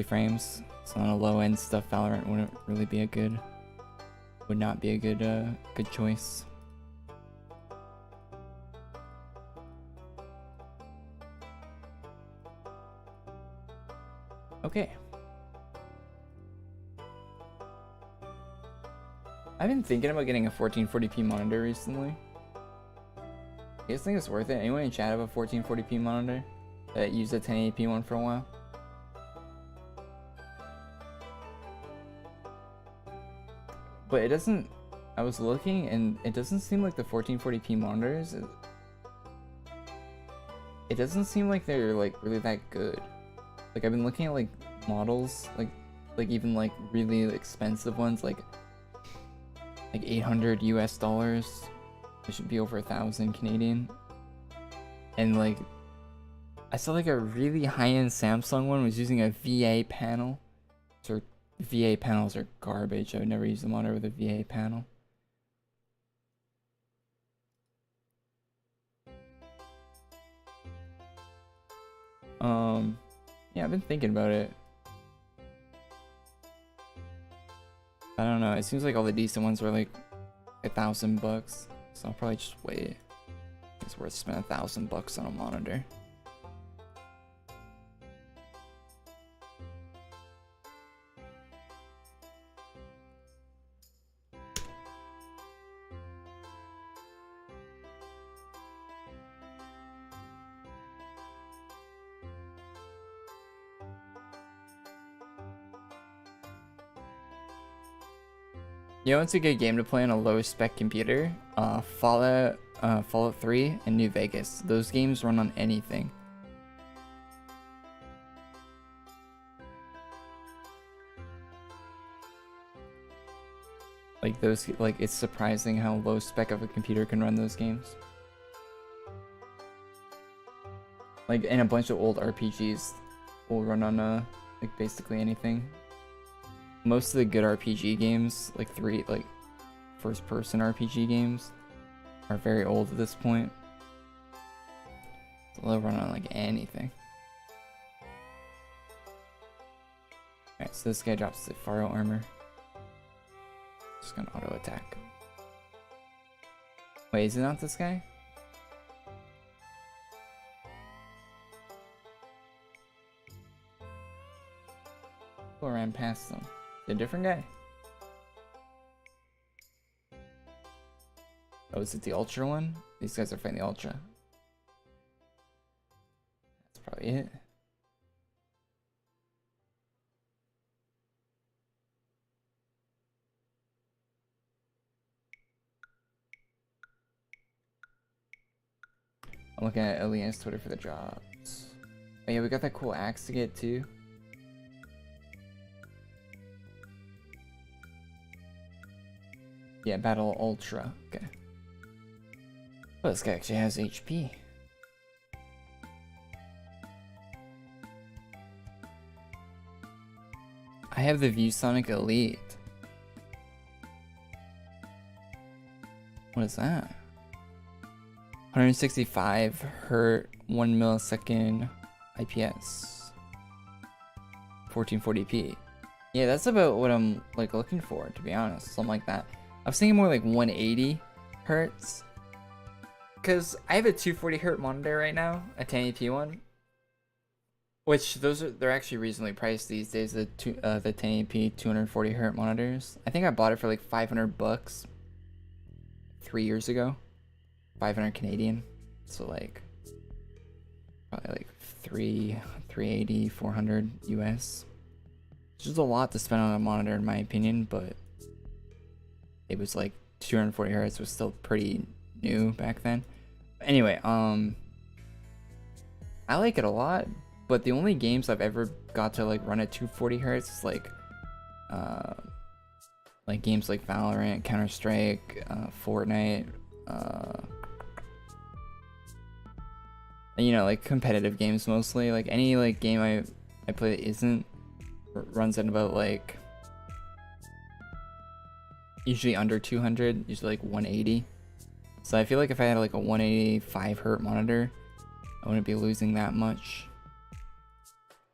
frames. So on a low end stuff, Valorant wouldn't really be a good, would not be a good choice. Okay. I've been thinking about getting a 1440p monitor recently. You guys think it's worth it? Anyone in chat have a 1440p monitor that used a 1080p one for a while? But it doesn't, I was looking and it doesn't seem like the 1440p monitors, it doesn't seem like they're like really that good. Like I've been looking at like models, like even like really expensive ones, like 800 US dollars. It should be over 1,000 Canadian. And like I saw like a really high-end Samsung one was using a VA panel. So VA panels are garbage. I would never use a monitor with a VA panel. Yeah, I've been thinking about it. I don't know. It seems like all the decent ones were like $1,000, so I'll probably just wait. It's worth spending $1,000 on a monitor. You know what's a good game to play on a low spec computer? Fallout 3 and New Vegas. Those games run on anything. Like those, like it's surprising how low spec of a computer can run those games. Like, and a bunch of old RPGs will run on like basically anything. Most of the good RPG games, like first-person RPG games, are very old at this point. So they'll run on like anything. Alright, so this guy drops the Faro armor. Just gonna auto attack. Wait, is it not this guy? Go ran past them. A different guy. Oh, is it the Ultra one? These guys are fighting the Ultra. That's probably it. I'm looking at Elian's Twitter for the jobs. Oh yeah, we got that cool axe to get too. Yeah, Battle Ultra. Okay. Oh, this guy actually has HP. I have the ViewSonic Elite. What is that? 165 Hz, 1 millisecond IPS. 1440p. Yeah, that's about what I'm like looking for, to be honest. Something like that. I was thinking more like 180 hertz, because I have a 240 hertz monitor right now, a 1080p one, which they're actually reasonably priced these days. The 1080p 240 hertz monitors. I think I bought it for like $500 3 years ago, 500 Canadian. So like probably like 380, 400 US. It's just a lot to spend on a monitor in my opinion, but it was like 240 hertz was still pretty new back then. Anyway, I like it a lot, but the only games I've ever got to like run at 240 hertz is like like games like Valorant, Counter-Strike, Fortnite, you know, like competitive games mostly. Like any like game I play that isn't runs at about like usually under 200, usually like 180. So I feel like if I had like a 185 hertz monitor, I wouldn't be losing that much.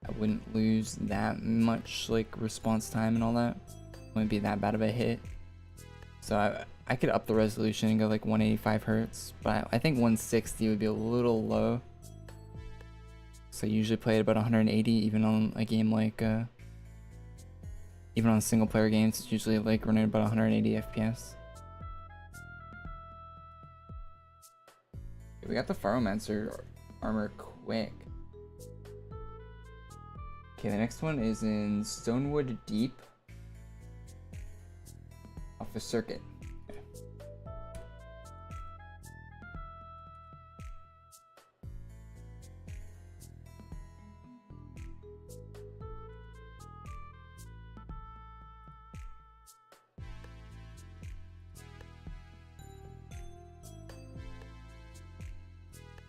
I wouldn't lose that much like response time and all that. Wouldn't be that bad of a hit. So I could up the resolution and go like 185 hertz, but I think 160 would be a little low. So I usually play at about 180, even on a game like even on single player games, it's usually like running about 180 FPS. Okay, we got the Pharomancer armor quick. Okay, the next one is in Stonewood Deep off the circuit. Okay.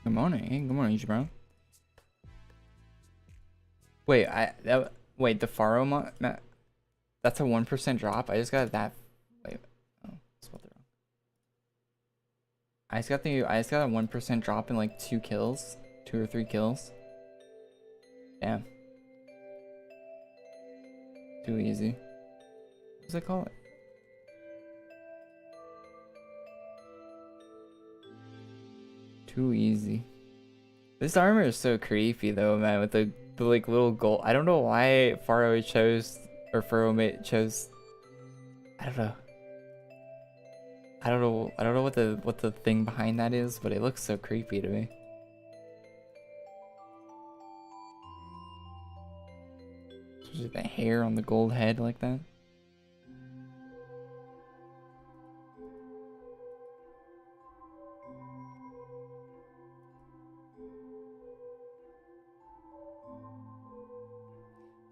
Good morning. Hey, good morning, bro. Wait, wait, the Pharo that's a 1% drop. I just got that. Wait, oh, spelled it wrong. I just got a 1% drop in like 2 kills, 2 or 3 kills. Damn. Too easy. What does it call it? Too easy. This armor is so creepy though, man, with the like little gold. I don't know why Pharo chose, or Pharo chose. I don't know. I don't know what the thing behind that is, but it looks so creepy to me. Especially the hair on the gold head like that.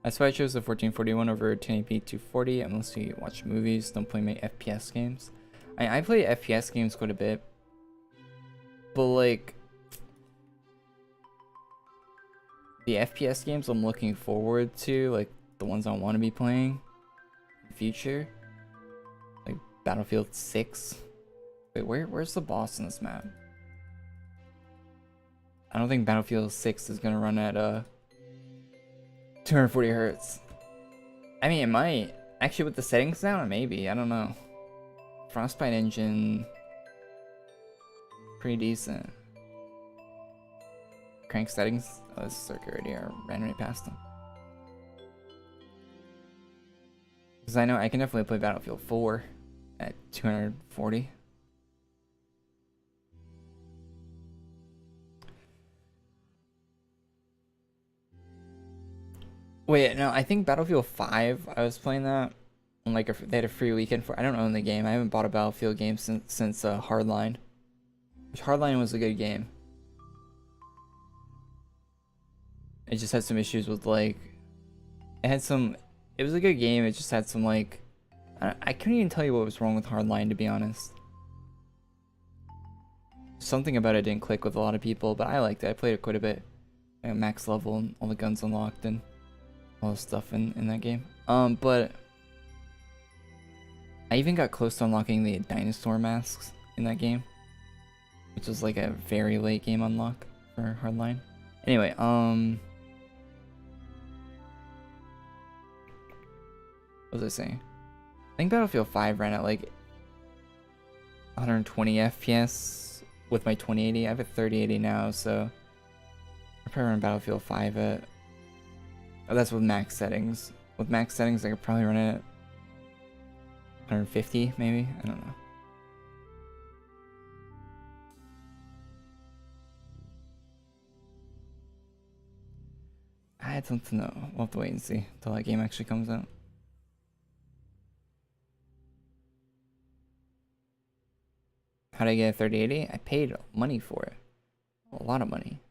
That's why I chose the 1441 over 1080p 240. I mostly watch movies, don't play my FPS games. I play FPS games quite a bit, but like the FPS games I'm looking forward to, like the ones I want to be playing in the future, like Battlefield 6. Wait, where's the boss in this map? I don't think Battlefield 6 is gonna run at 240 hertz. I mean, it might. Actually, with the settings down, maybe. I don't know. Frostbite engine, pretty decent. Crank settings. Oh, this is circuit right here. I ran right past them. Because I know I can definitely play Battlefield 4 at 240. Wait, no, I think Battlefield 5, I was playing that on like they had a free weekend for. I don't own the game. I haven't bought a Battlefield game since Hardline. Which Hardline was a good game. It just had some issues with like, it was a good game. It just had some like, I couldn't even tell you what was wrong with Hardline, to be honest. Something about it didn't click with a lot of people, but I liked it. I played it quite a bit. I got max level and all the guns unlocked and all the stuff in that game. But I even got close to unlocking the dinosaur masks in that game, which was like a very late game unlock for Hardline. Anyway, what was I saying? I think Battlefield 5 ran at like 120 FPS with my 2080. I have a 3080 now, so I probably run Battlefield 5 at. Oh, that's with max settings. With max settings, I could probably run it at 150, maybe? I don't know. I don't know. We'll have to wait and see until that game actually comes out. How did I get a 3080? I paid money for it. A lot of money.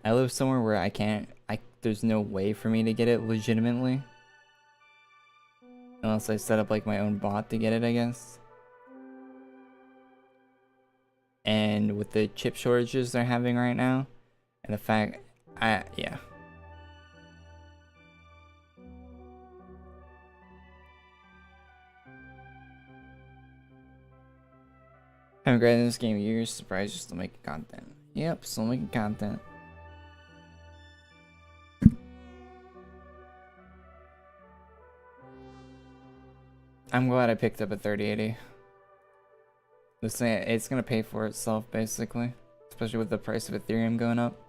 I live somewhere where there's no way for me to get it legitimately. Unless I set up like my own bot to get it, I guess. And with the chip shortages they're having right now, and the fact, yeah. Haven't graded this game in years, surprised you're still making content. Yep, still making content. I'm glad I picked up a 3080. This thing, it's gonna pay for itself basically, especially with the price of Ethereum going up.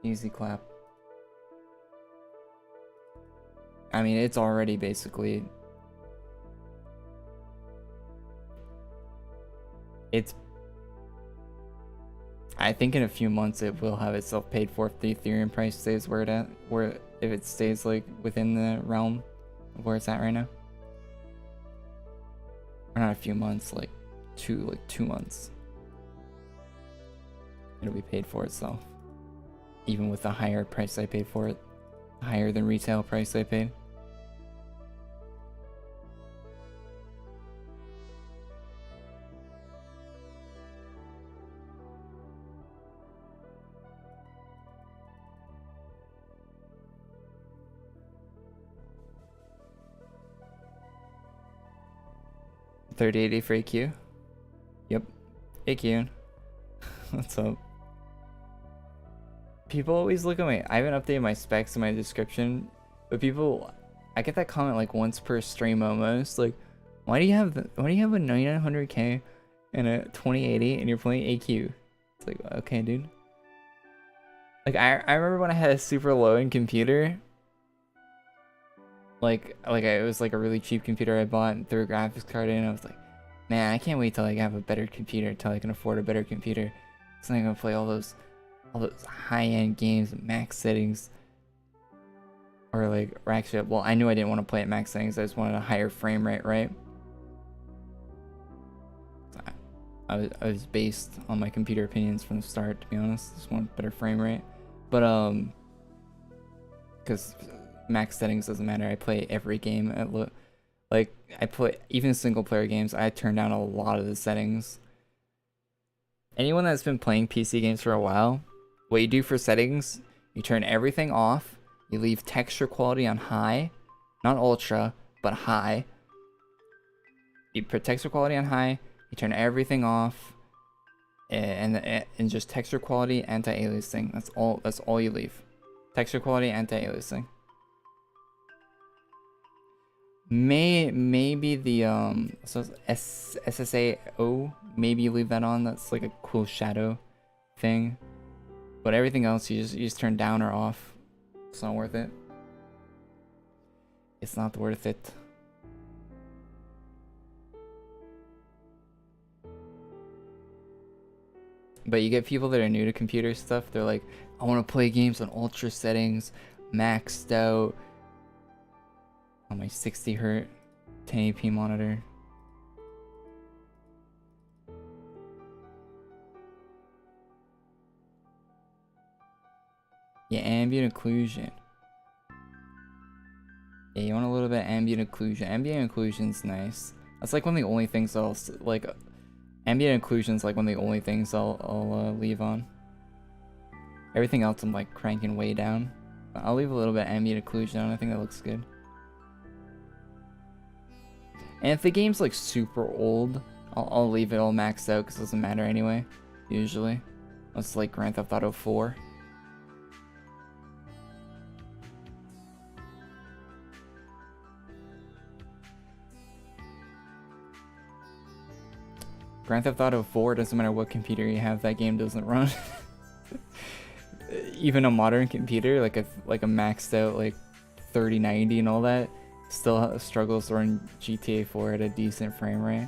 Easy clap. I mean, it's already basically, I think in a few months it will have itself paid for if the Ethereum price stays if it stays like within the realm of where it's at right now. Or not a few months, like 2 months. It'll be paid for itself. Even with the higher price I paid for it. Higher than retail price I paid. $30.80 for AQ. Yep. AQ. What's up? People always look at I haven't updated my specs in my description, but I get that comment like once per stream almost. Like, why do you have a 9900K and a 2080 and you're playing AQ? It's like, okay, dude. Like, I remember when I had a super low end computer. It was like a really cheap computer I bought and threw a graphics card in. I was like, man, I can't wait till I have a better computer, till I can afford a better computer. So I'm gonna play all those high-end games, max settings, or actually, well, I knew I didn't want to play at max settings. I just wanted a higher frame rate, right? I was based on my computer opinions from the start, to be honest. Just want better frame rate, but because max settings doesn't matter. I play every game at I play even single player games. I turn down a lot of the settings. Anyone that's been playing PC games for a while, what you do for settings, you turn everything off. You leave texture quality on high, not ultra, but high. You put texture quality on high. You turn everything off, and just texture quality, anti-aliasing. That's all you leave. Texture quality, anti-aliasing. Maybe the SSAO, maybe you leave that on. That's like a cool shadow thing. But everything else you just turn down or off. It's not worth it. It's not worth it. But you get people that are new to computer stuff. They're like, I want to play games on ultra settings, maxed out, on my 60Hz 1080p monitor. Yeah, ambient occlusion. Yeah, you want a little bit of ambient occlusion. Ambient occlusion's nice. That's like one of the only things ambient occlusion's like one of the only things I'll leave on. Everything else I'm like cranking way down. But I'll leave a little bit of ambient occlusion on. I think that looks good. And if the game's like super old, I'll leave it all maxed out because it doesn't matter anyway, usually. Unless like Grand Theft Auto 4. Grand Theft Auto 4, doesn't matter what computer you have, that game doesn't run. Even a modern computer, like a maxed out like 3090 and all that, still struggles to run GTA 4 at a decent frame rate.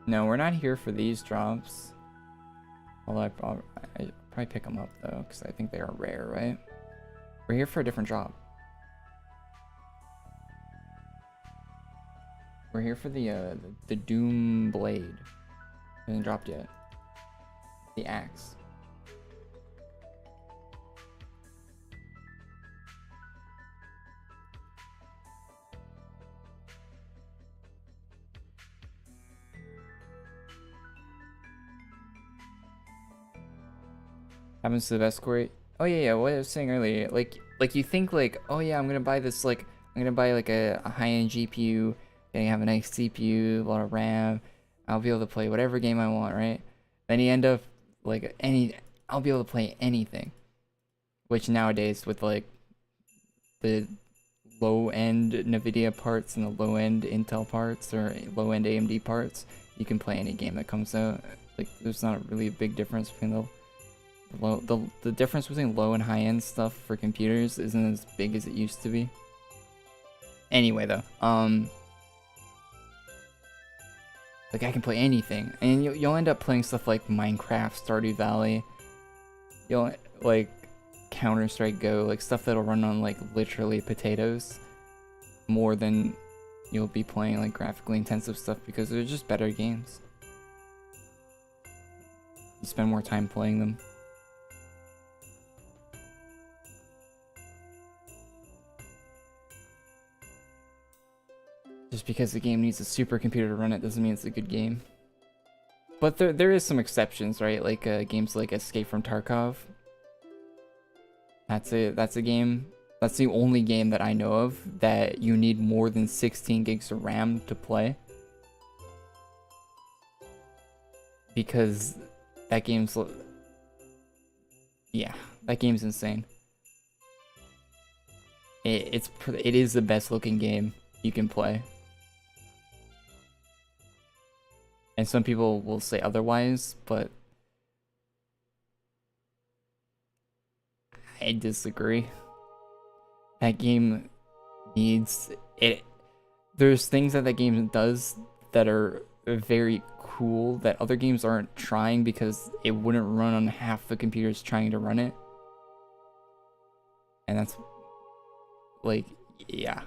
No, we're not here for these drops. Although I'd probably pick them up though, because I think they are rare, right? We're here for a different job. We're here for the Doom Blade. Hasn't dropped yet. The axe. Happens to the best Corey. Oh yeah, what I was saying earlier, like you think like, oh yeah, I'm gonna buy this, like I'm gonna buy like a high-end GPU, and have a nice CPU, a lot of RAM. I'll be able to play whatever game I want, right? Then you end up like I'll be able to play anything. Which nowadays with like the low-end NVIDIA parts and the low-end Intel parts or low-end AMD parts, you can play any game that comes out. Like there's not really a big difference between the difference between low and high-end stuff for computers isn't as big as it used to be. Anyway though, like I can play anything, and you'll end up playing stuff like Minecraft, Stardew Valley, you'll like Counter-Strike Go, like stuff that'll run on like literally potatoes more than you'll be playing like graphically intensive stuff because they're just better games. You spend more time playing them. Just because the game needs a supercomputer to run it doesn't mean it's a good game. But there is some exceptions, right? Like games like Escape from Tarkov. That's a game. That's the only game that I know of that you need more than 16 gigs of RAM to play. Because that game's that game's insane. It is the best looking game you can play. And some people will say otherwise, but I disagree. That game needs it. There's things that game does that are very cool that other games aren't trying because it wouldn't run on half the computers trying to run it. And that's like, yeah.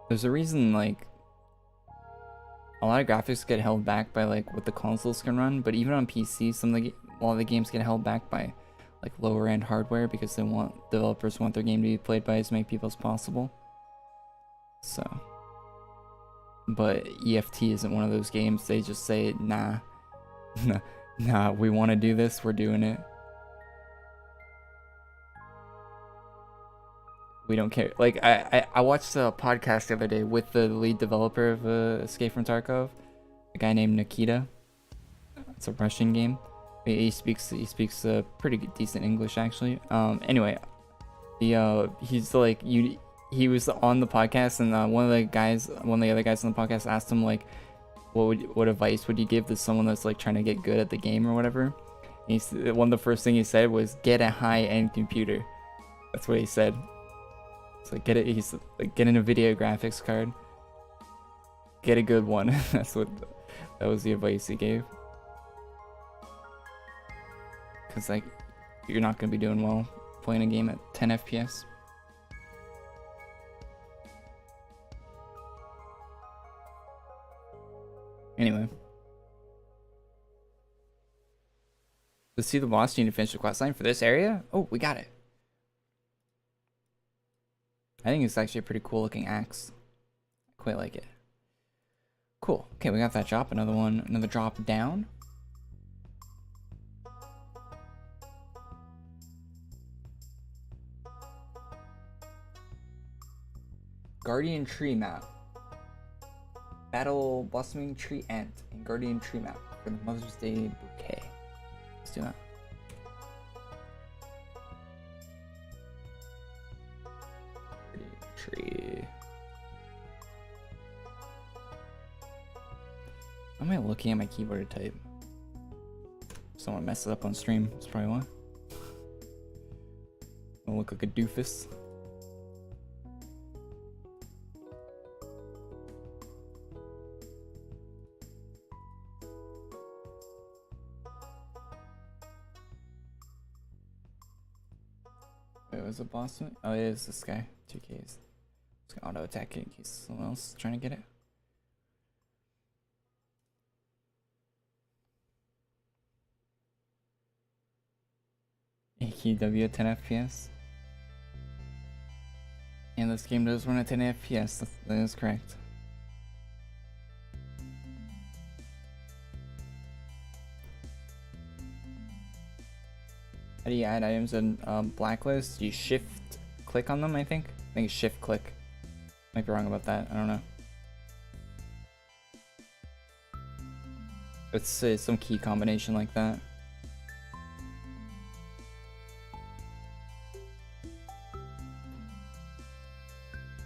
There's a reason, like, a lot of graphics get held back by, like, what the consoles can run, but even on PC, a lot of the games get held back by, like, lower-end hardware because developers want their game to be played by as many people as possible. So, but EFT isn't one of those games. They just say, nah, nah, we want to do this, we're doing it. We don't care. Like I watched a podcast the other day with the lead developer of Escape from Tarkov, a guy named Nikita. It's a Russian game. He speaks pretty decent English actually. Anyway, he's like he was on the podcast, and one of the other guys on the podcast asked him like, what advice would you give to someone that's like trying to get good at the game or whatever? And one of the first thing he said was get a high-end computer. That's what he said. So get it. He's like, get an NVIDIA graphics card. Get a good one. That was the advice he gave. Cause like you're not gonna be doing well playing a game at 10 FPS. Anyway, to see the boss, you need to finish the quest line for this area. Oh, we got it. I think it's actually a pretty cool looking axe. I quite like it. Cool. Okay, we got that drop. Another drop down. Guardian Tree map. Battle Blossoming Tree Ant and Guardian Tree map for the Mother's Day bouquet. Let's do that. Tree. Am I looking at my keyboard to type? Someone messed it up on stream. That's probably why. I look like a doofus. Wait, was it boss? Oh, it is this guy. 2Ks. Just gonna auto attack it in case someone else is trying to get it. AQW at 10 FPS. And this game does run at 10 FPS. That is correct. How do you add items in Blacklist? You shift click on them, I think? I think it's shift click. Might be wrong about that. I don't know. It's some key combination like that.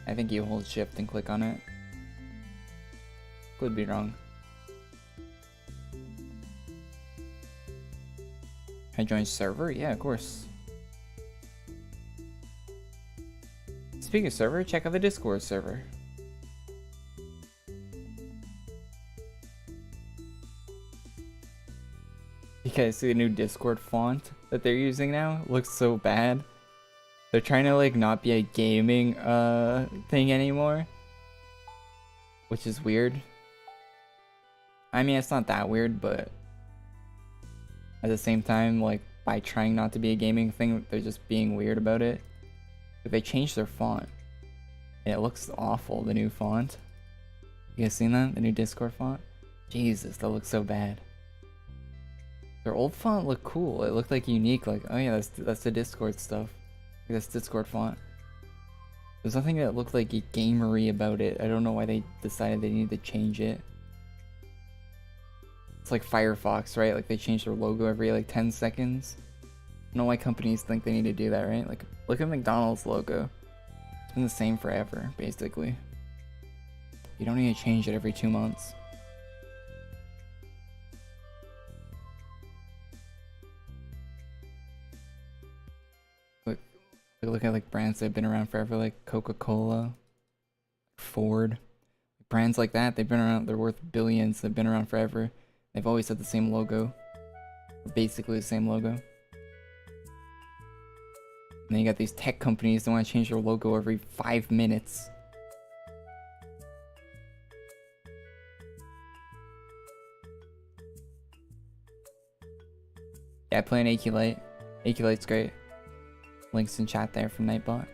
I think you hold shift and click on it. Could be wrong. I join server? Yeah, of course. Speaking of server, check out the Discord server. You guys see the new Discord font that they're using now? It looks so bad. They're trying to like not be a gaming thing anymore, which is weird. I mean, it's not that weird, but at the same time, like by trying not to be a gaming thing, they're just being weird about it. But they changed their font, and it looks awful. The new font. You guys seen that? The new Discord font? Jesus, that looks so bad. Their old font looked cool. It looked like unique. Like, oh yeah, that's the Discord stuff. This Discord font. There's nothing that looked like gamery about it. I don't know why they decided they needed to change it. It's like Firefox, right? Like they change their logo every like 10 seconds. I don't know why companies think they need to do that, right? Like look at McDonald's logo. It's been the same forever, basically. You don't need to change it every 2 months. Look at like brands that have been around forever, like Coca-Cola, Ford. Brands like that, they've been around, they're worth billions, they've been around forever. They've always had the same logo. Basically the same logo. And then you got these tech companies that want to change their logo every 5 minutes. Yeah, I play an AQLite. AQLite's great. Links in chat there from Nightbot.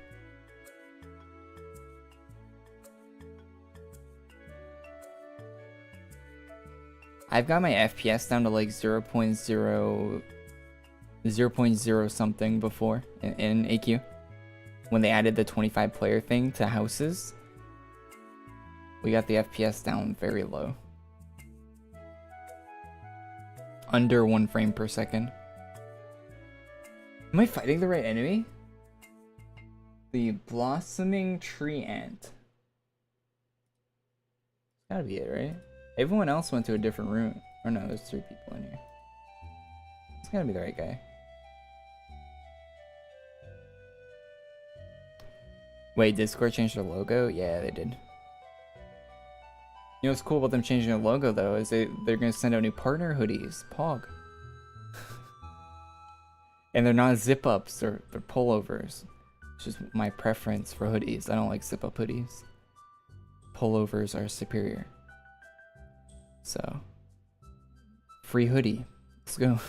I've got my FPS down to like 0.0 something before in AQ. When they added the 25 player thing to houses, we got the FPS down very low. Under 1 frame per second. Am I fighting the right enemy? The blossoming tree ant. Gotta be it, right? Everyone else went to a different route. Or no, there's 3 people in here. It's gotta be the right guy. Wait, Discord changed their logo? Yeah, they did. You know what's cool about them changing their logo though is they're gonna send out new partner hoodies. Pog. And they're not zip-ups, they're pullovers. Which is my preference for hoodies. I don't like zip-up hoodies. Pullovers are superior. So, free hoodie. Let's go.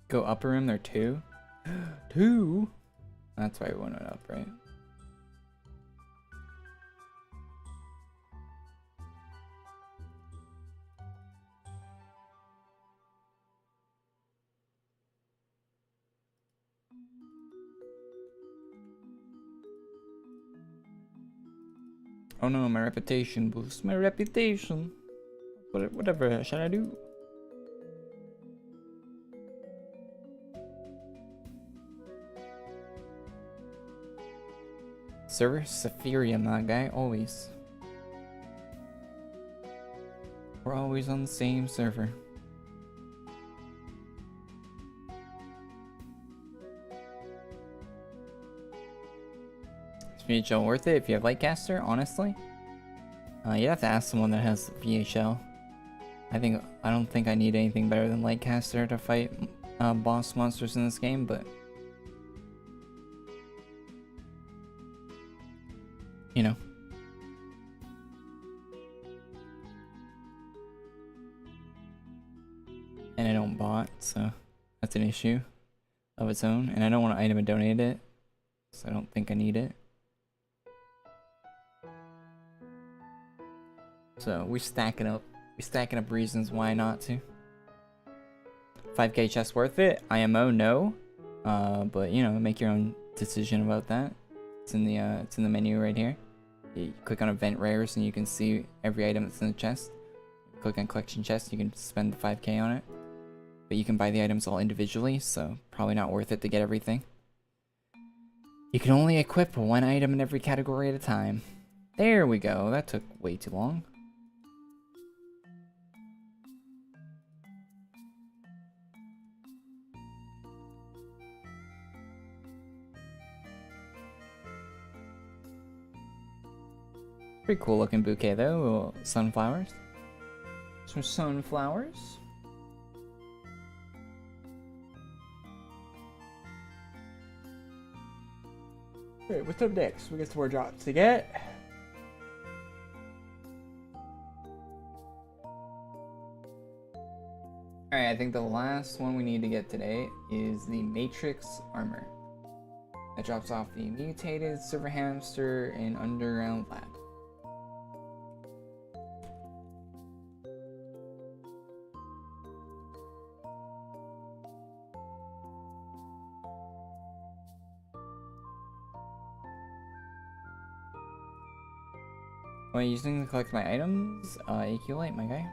Go upper room, they're 2. 2? That's why we went up, right? Oh no, my reputation boosts. My reputation. Whatever should I do? Server Saphirium, that guy, always. We're always on the same server. VHL worth it if you have Lightcaster, honestly? You'd have to ask someone that has VHL. I don't think I need anything better than Lightcaster to fight boss monsters in this game, but you know. And I don't bot, so that's an issue of its own. And I don't want to item and donate it, so I don't think I need it. So we're stacking up. We're stacking up reasons why not to. 5k chest worth it? IMO, no. But you know, make your own decision about that. It's in the menu right here. You click on event rares and you can see every item that's in the chest. Click on collection chest, you can spend the 5k on it. But you can buy the items all individually, so probably not worth it to get everything. You can only equip one item in every category at a time. There we go. That took way too long. Pretty cool looking bouquet though. Sunflowers. Some sunflowers. Alright, what's up next? We got some more drops to get. Alright, I think the last one we need to get today is the Matrix Armor. That drops off the mutated silver hamster in Underground Lab. What am I using to collect my items? AQW, my guy.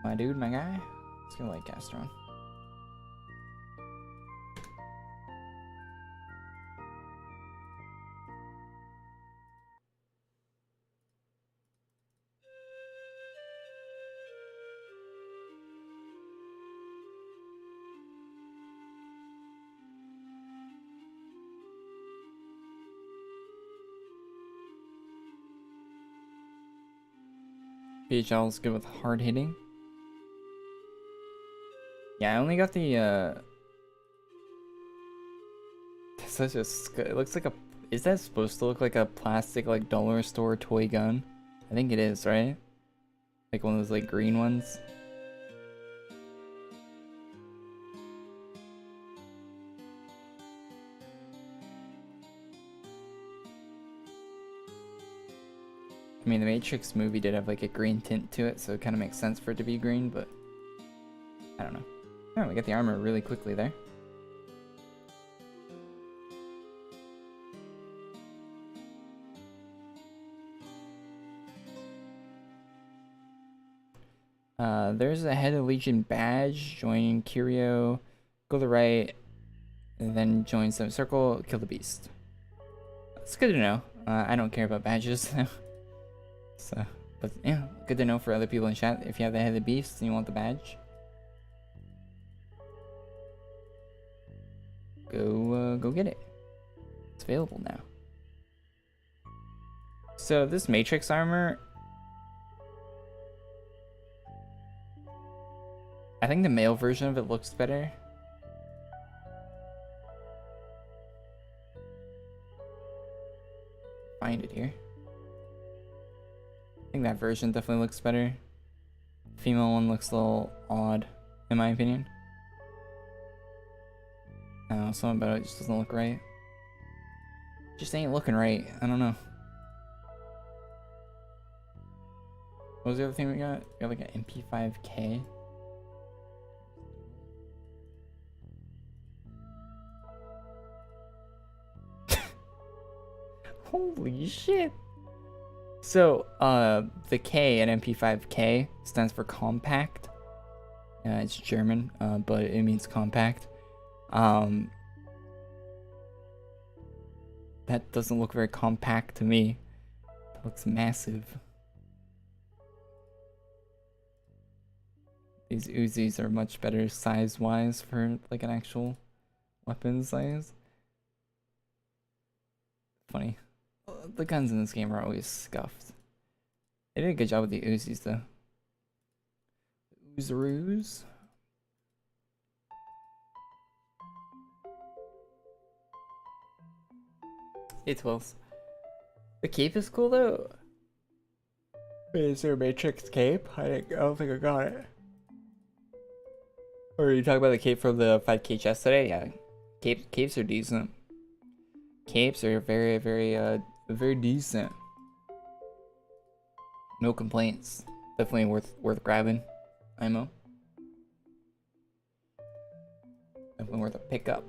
My dude, my guy. Let's get a Lightcaster on. VHL is good with hard hitting. Yeah, I only got the such a it looks like a, is that supposed to look like a plastic like dollar store toy gun? I think it is, right? Like one of those like green ones. I mean, the Matrix movie did have like a green tint to it, so it kind of makes sense for it to be green, but I don't know. Oh, we got the armor really quickly there. There's a Head of Legion badge. Join Curio, go to the right, and then join some circle, kill the beast. It's good to know. I don't care about badges. So, but yeah, good to know for other people in chat. If you have the Head of the Beast and you want the badge, go get it. It's available now. So this Matrix armor, I think the male version of it looks better. Find it here. I think that version definitely looks better. Female one looks a little odd, in my opinion. I don't know, something about it just doesn't look right. Just ain't looking right. I don't know. What was the other thing we got? We got like an MP5K. Holy shit. So, the K in MP5K stands for compact. It's German, but it means compact. That doesn't look very compact to me. It looks massive. These Uzis are much better size-wise for like an actual weapon size. Funny. The guns in this game are always scuffed. They did a good job with the Uzis though. Uzaroos. A12s. The cape is cool though. Wait, is there a Matrix cape? I don't think I got it. Or are you talking about the cape from the 5K chest today? Yeah. Capes are decent. Capes are very, very decent. No complaints. Definitely worth grabbing. IMO. Definitely worth a pickup.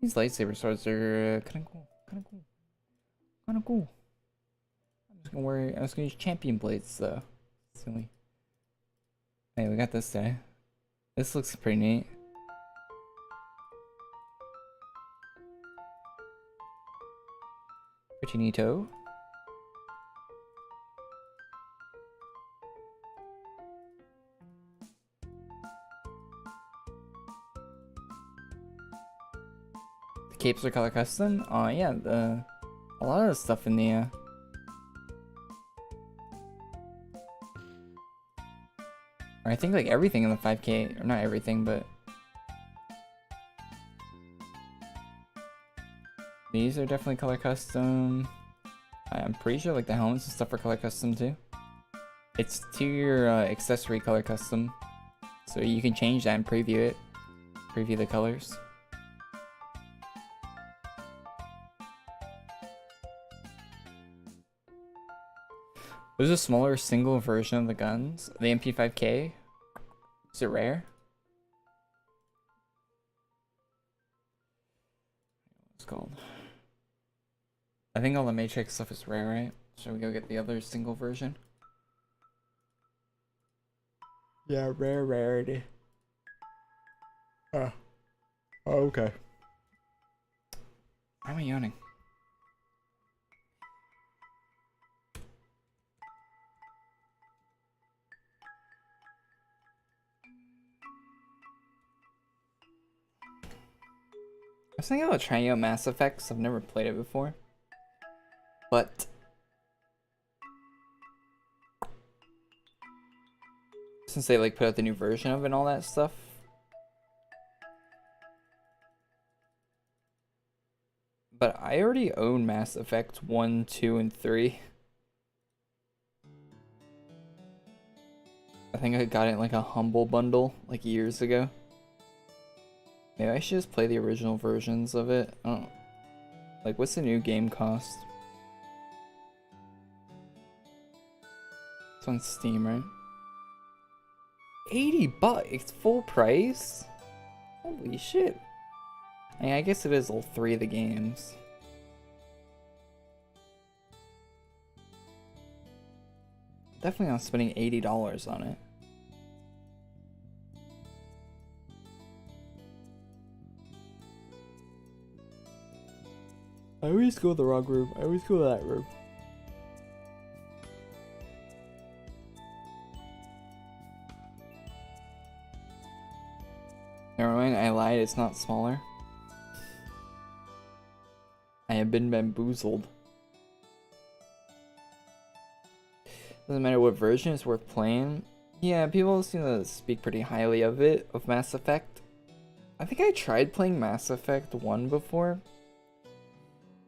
These lightsaber swords are kind of cool. Kind of cool. Kind of cool. I'm just gonna use champion blades though. Silly. Hey, we got this guy. This looks pretty neat. Pretty neato. The capes are color custom. Oh yeah, a lot of the stuff in the or I think like everything in the 5K, or not everything, but these are definitely color custom. I'm pretty sure like the helmets and stuff are color custom too. It's to your accessory color custom, so you can change that and preview it, preview the colors. There's a smaller single version of the guns. The MP5K. Is it rare? What's it called? I think all the Matrix stuff is rare, right? Should we go get the other single version? Yeah, rarity. Oh, okay. Why am I yawning? I was thinking about trying out Mass Effects. I've never played it before. But since they like put out the new version of it and all that stuff. But I already own Mass Effect 1, 2, and 3. I think I got it in like a Humble Bundle like years ago. Maybe I should just play the original versions of it. I don't know. Like, what's the new game cost? It's on Steam, right? $80! It's full price? Holy shit. I mean, I guess it is all 3 of the games. Definitely not spending $80 on it. I always go the wrong room. I always go that room. Never mind, I lied. It's not smaller. I have been bamboozled. Doesn't matter what version is worth playing. Yeah, people seem to speak pretty highly of it, of Mass Effect. I think I tried playing Mass Effect 1 before.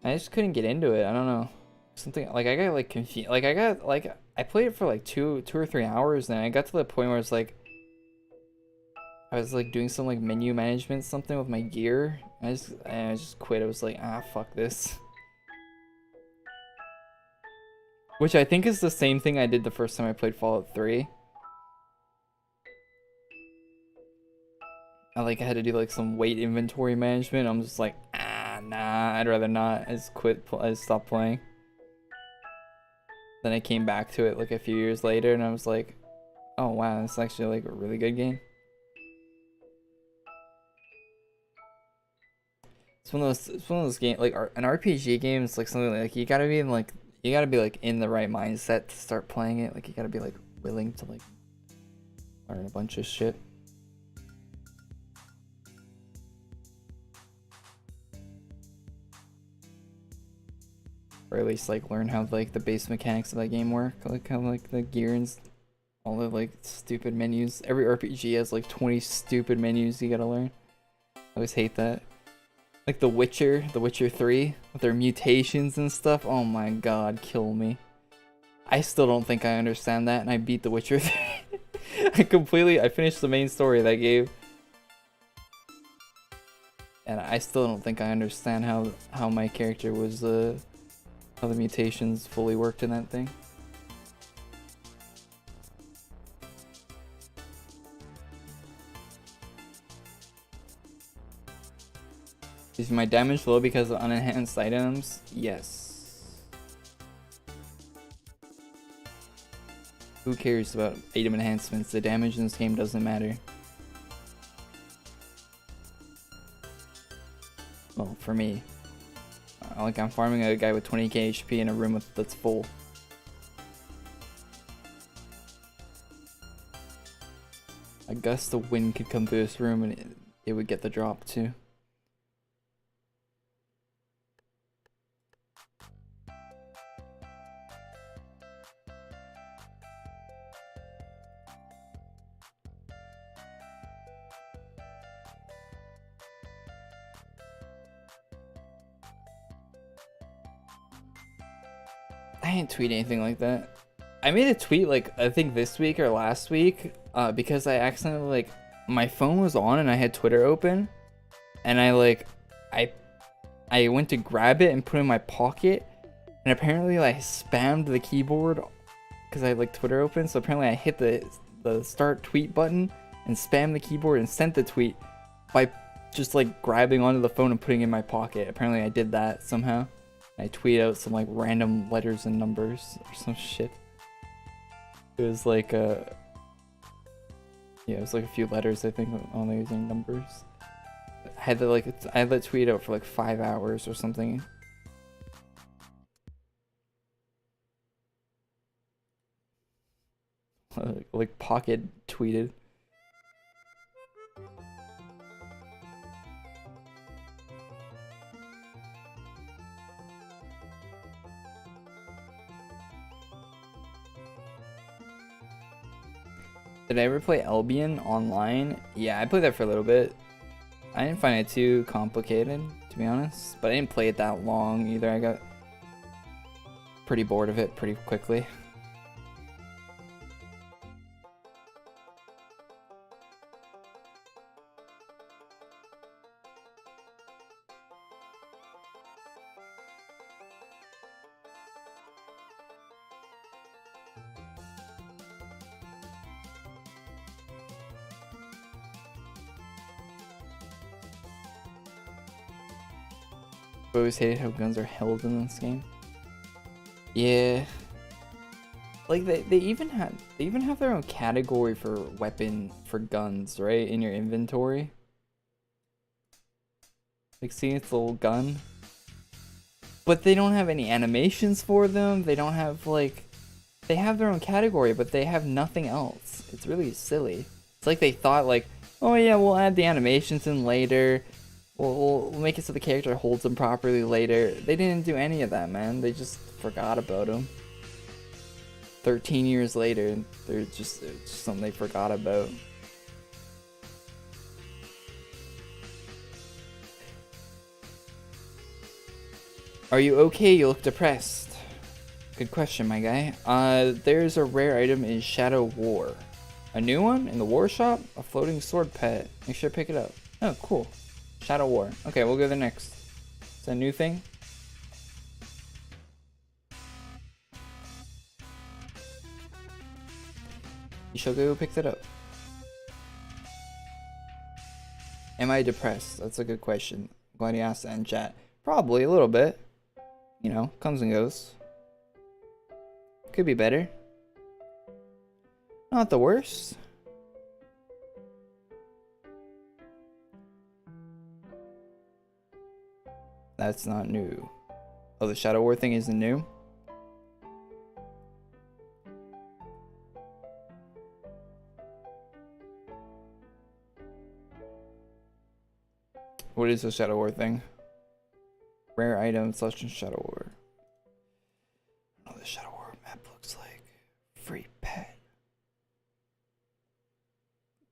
I just couldn't get into it. I don't know. Something like I got like confused. Like I played it for like two or 3 hours, and I got to the point where it's like I was like doing some like menu management something with my gear. I just quit. I was like, ah, fuck this. Which I think is the same thing I did the first time I played Fallout 3. I had to do like some weight inventory management. I'm just like, nah, I'd rather not. I just quit. I just stopped playing. Then I came back to it like a few years later, and I was like, oh wow, it's actually like a really good game. It's one of those games like an RPG game. It's like something like you gotta be in like you gotta be like in the right mindset to start playing it. Like you gotta be like willing to like learn a bunch of shit. Or at least like learn how like the base mechanics of that game work. Like how like the gear and all the like stupid menus. Every RPG has like 20 stupid menus you gotta learn. I always hate that. Like The Witcher 3 with their mutations and stuff. Oh my god, kill me. I still don't think I understand that, and I beat The Witcher 3. I finished the main story of that game. And I still don't think I understand how my character was, how the mutations fully worked in that thing. Is my damage low because of unenhanced items? Yes. Who cares about item enhancements? The damage in this game doesn't matter. Well, for me. Like I'm farming a guy with 20k HP in a room that's full. A gust of wind could come through this room and it would get the drop too. I didn't tweet anything like that. I made a tweet like I think this week or last week because I accidentally like my phone was on and I had Twitter open and I went to grab it and put it in my pocket and apparently I spammed the keyboard because I had like Twitter open, so apparently I hit the start tweet button and spammed the keyboard and sent the tweet by just like grabbing onto the phone and putting it in my pocket. Apparently I did that somehow. I tweet out some like random letters and numbers or some shit. It was like yeah, it was like a few letters I think on these numbers. I had that tweet out for like 5 hours or something. Like pocket tweeted. Did I ever play Albion online? Yeah, I played that for a little bit. I didn't find it too complicated, to be honest. But I didn't play it that long either. I got pretty bored of it pretty quickly. I always hated how guns are held in this game. Yeah. Like they even have their own category for guns, right? In your inventory. Like see its little gun. But they don't have any animations for them. They don't have like they have their own category, but they have nothing else. It's really silly. It's like they thought like, oh yeah, we'll add the animations in later. We'll make it so the character holds them properly later. They didn't do any of that, man. They just forgot about them. 13 years later, it's just something they forgot about. Are you okay? You look depressed. Good question, my guy. There's a rare item in Shadow War. A new one in the war shop? A floating sword pet. Make sure to pick it up. Oh, cool. Shadow War. Okay, we'll go to the next. It's a new thing. You shall go pick that up. Am I depressed? That's a good question. I'm glad you asked that in chat. Probably a little bit. You know, comes and goes. Could be better. Not the worst. That's not new. Oh, the Shadow War thing isn't new? What is the Shadow War thing? Rare items, Legend Shadow War. I don't know what the Shadow War map looks like. Free pet.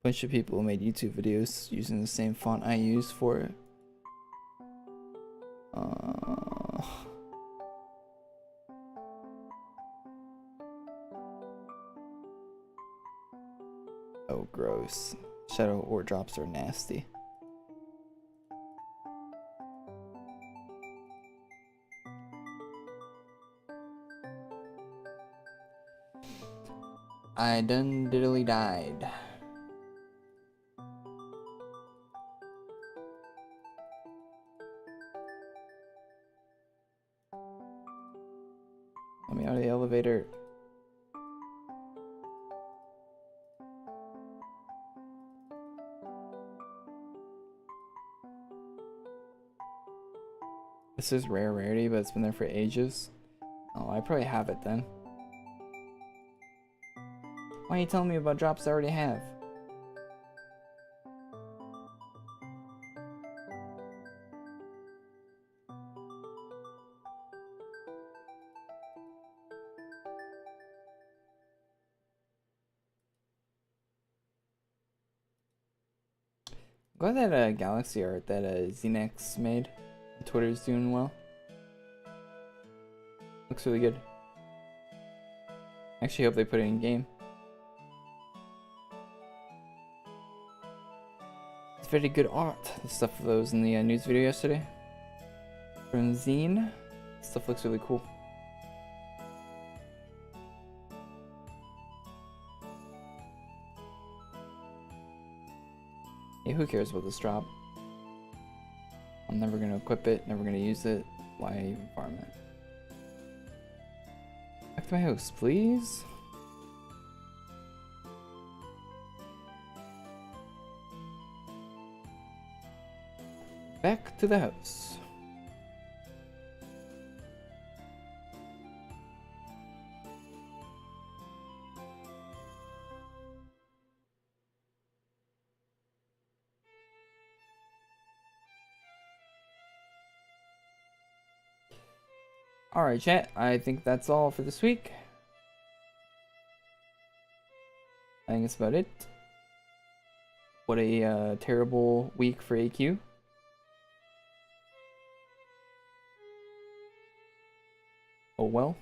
Bunch of people made YouTube videos using the same font I use for it. Oh, gross. Shadow War drops are nasty. I done diddly died. Let me out of the elevator. This is rarity, but it's been there for ages. Oh, I probably have it then. Why are you telling me about drops I already have? Glad that Galaxy art that Xenex made on Twitter's doing well. Looks really good. Actually hope they put it in game. It's very good art. The stuff that was in the news video yesterday from Zine. Stuff looks really cool. Hey, who cares about this drop? I'm never gonna equip it, never gonna use it. Why even farm it? Back to my house, please. Back to the house. Alright, chat, I think that's all for this week. I think that's about it. What a terrible week for AQ. Oh well.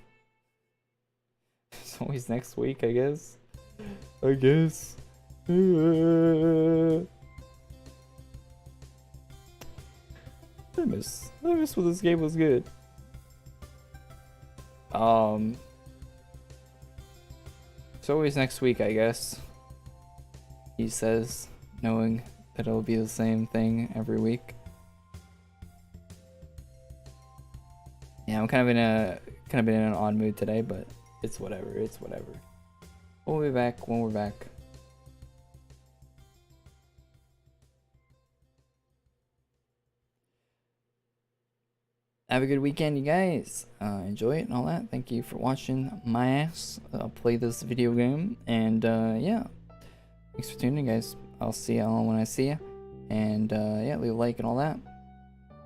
It's always next week, I guess. I guess. I miss when this game was good. It's always next week, I guess. He says, knowing that it'll be the same thing every week. Yeah, I'm kind of in an odd mood today, but it's whatever. It's whatever. We'll be back when we're back. Have a good weekend, you guys. Enjoy it and all that. Thank you for watching my ass play this video game. And yeah, thanks for tuning in, guys. I'll see y'all when I see you. And yeah, leave a like and all that.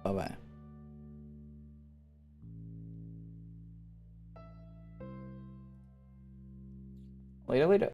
Bye-bye. Later, later.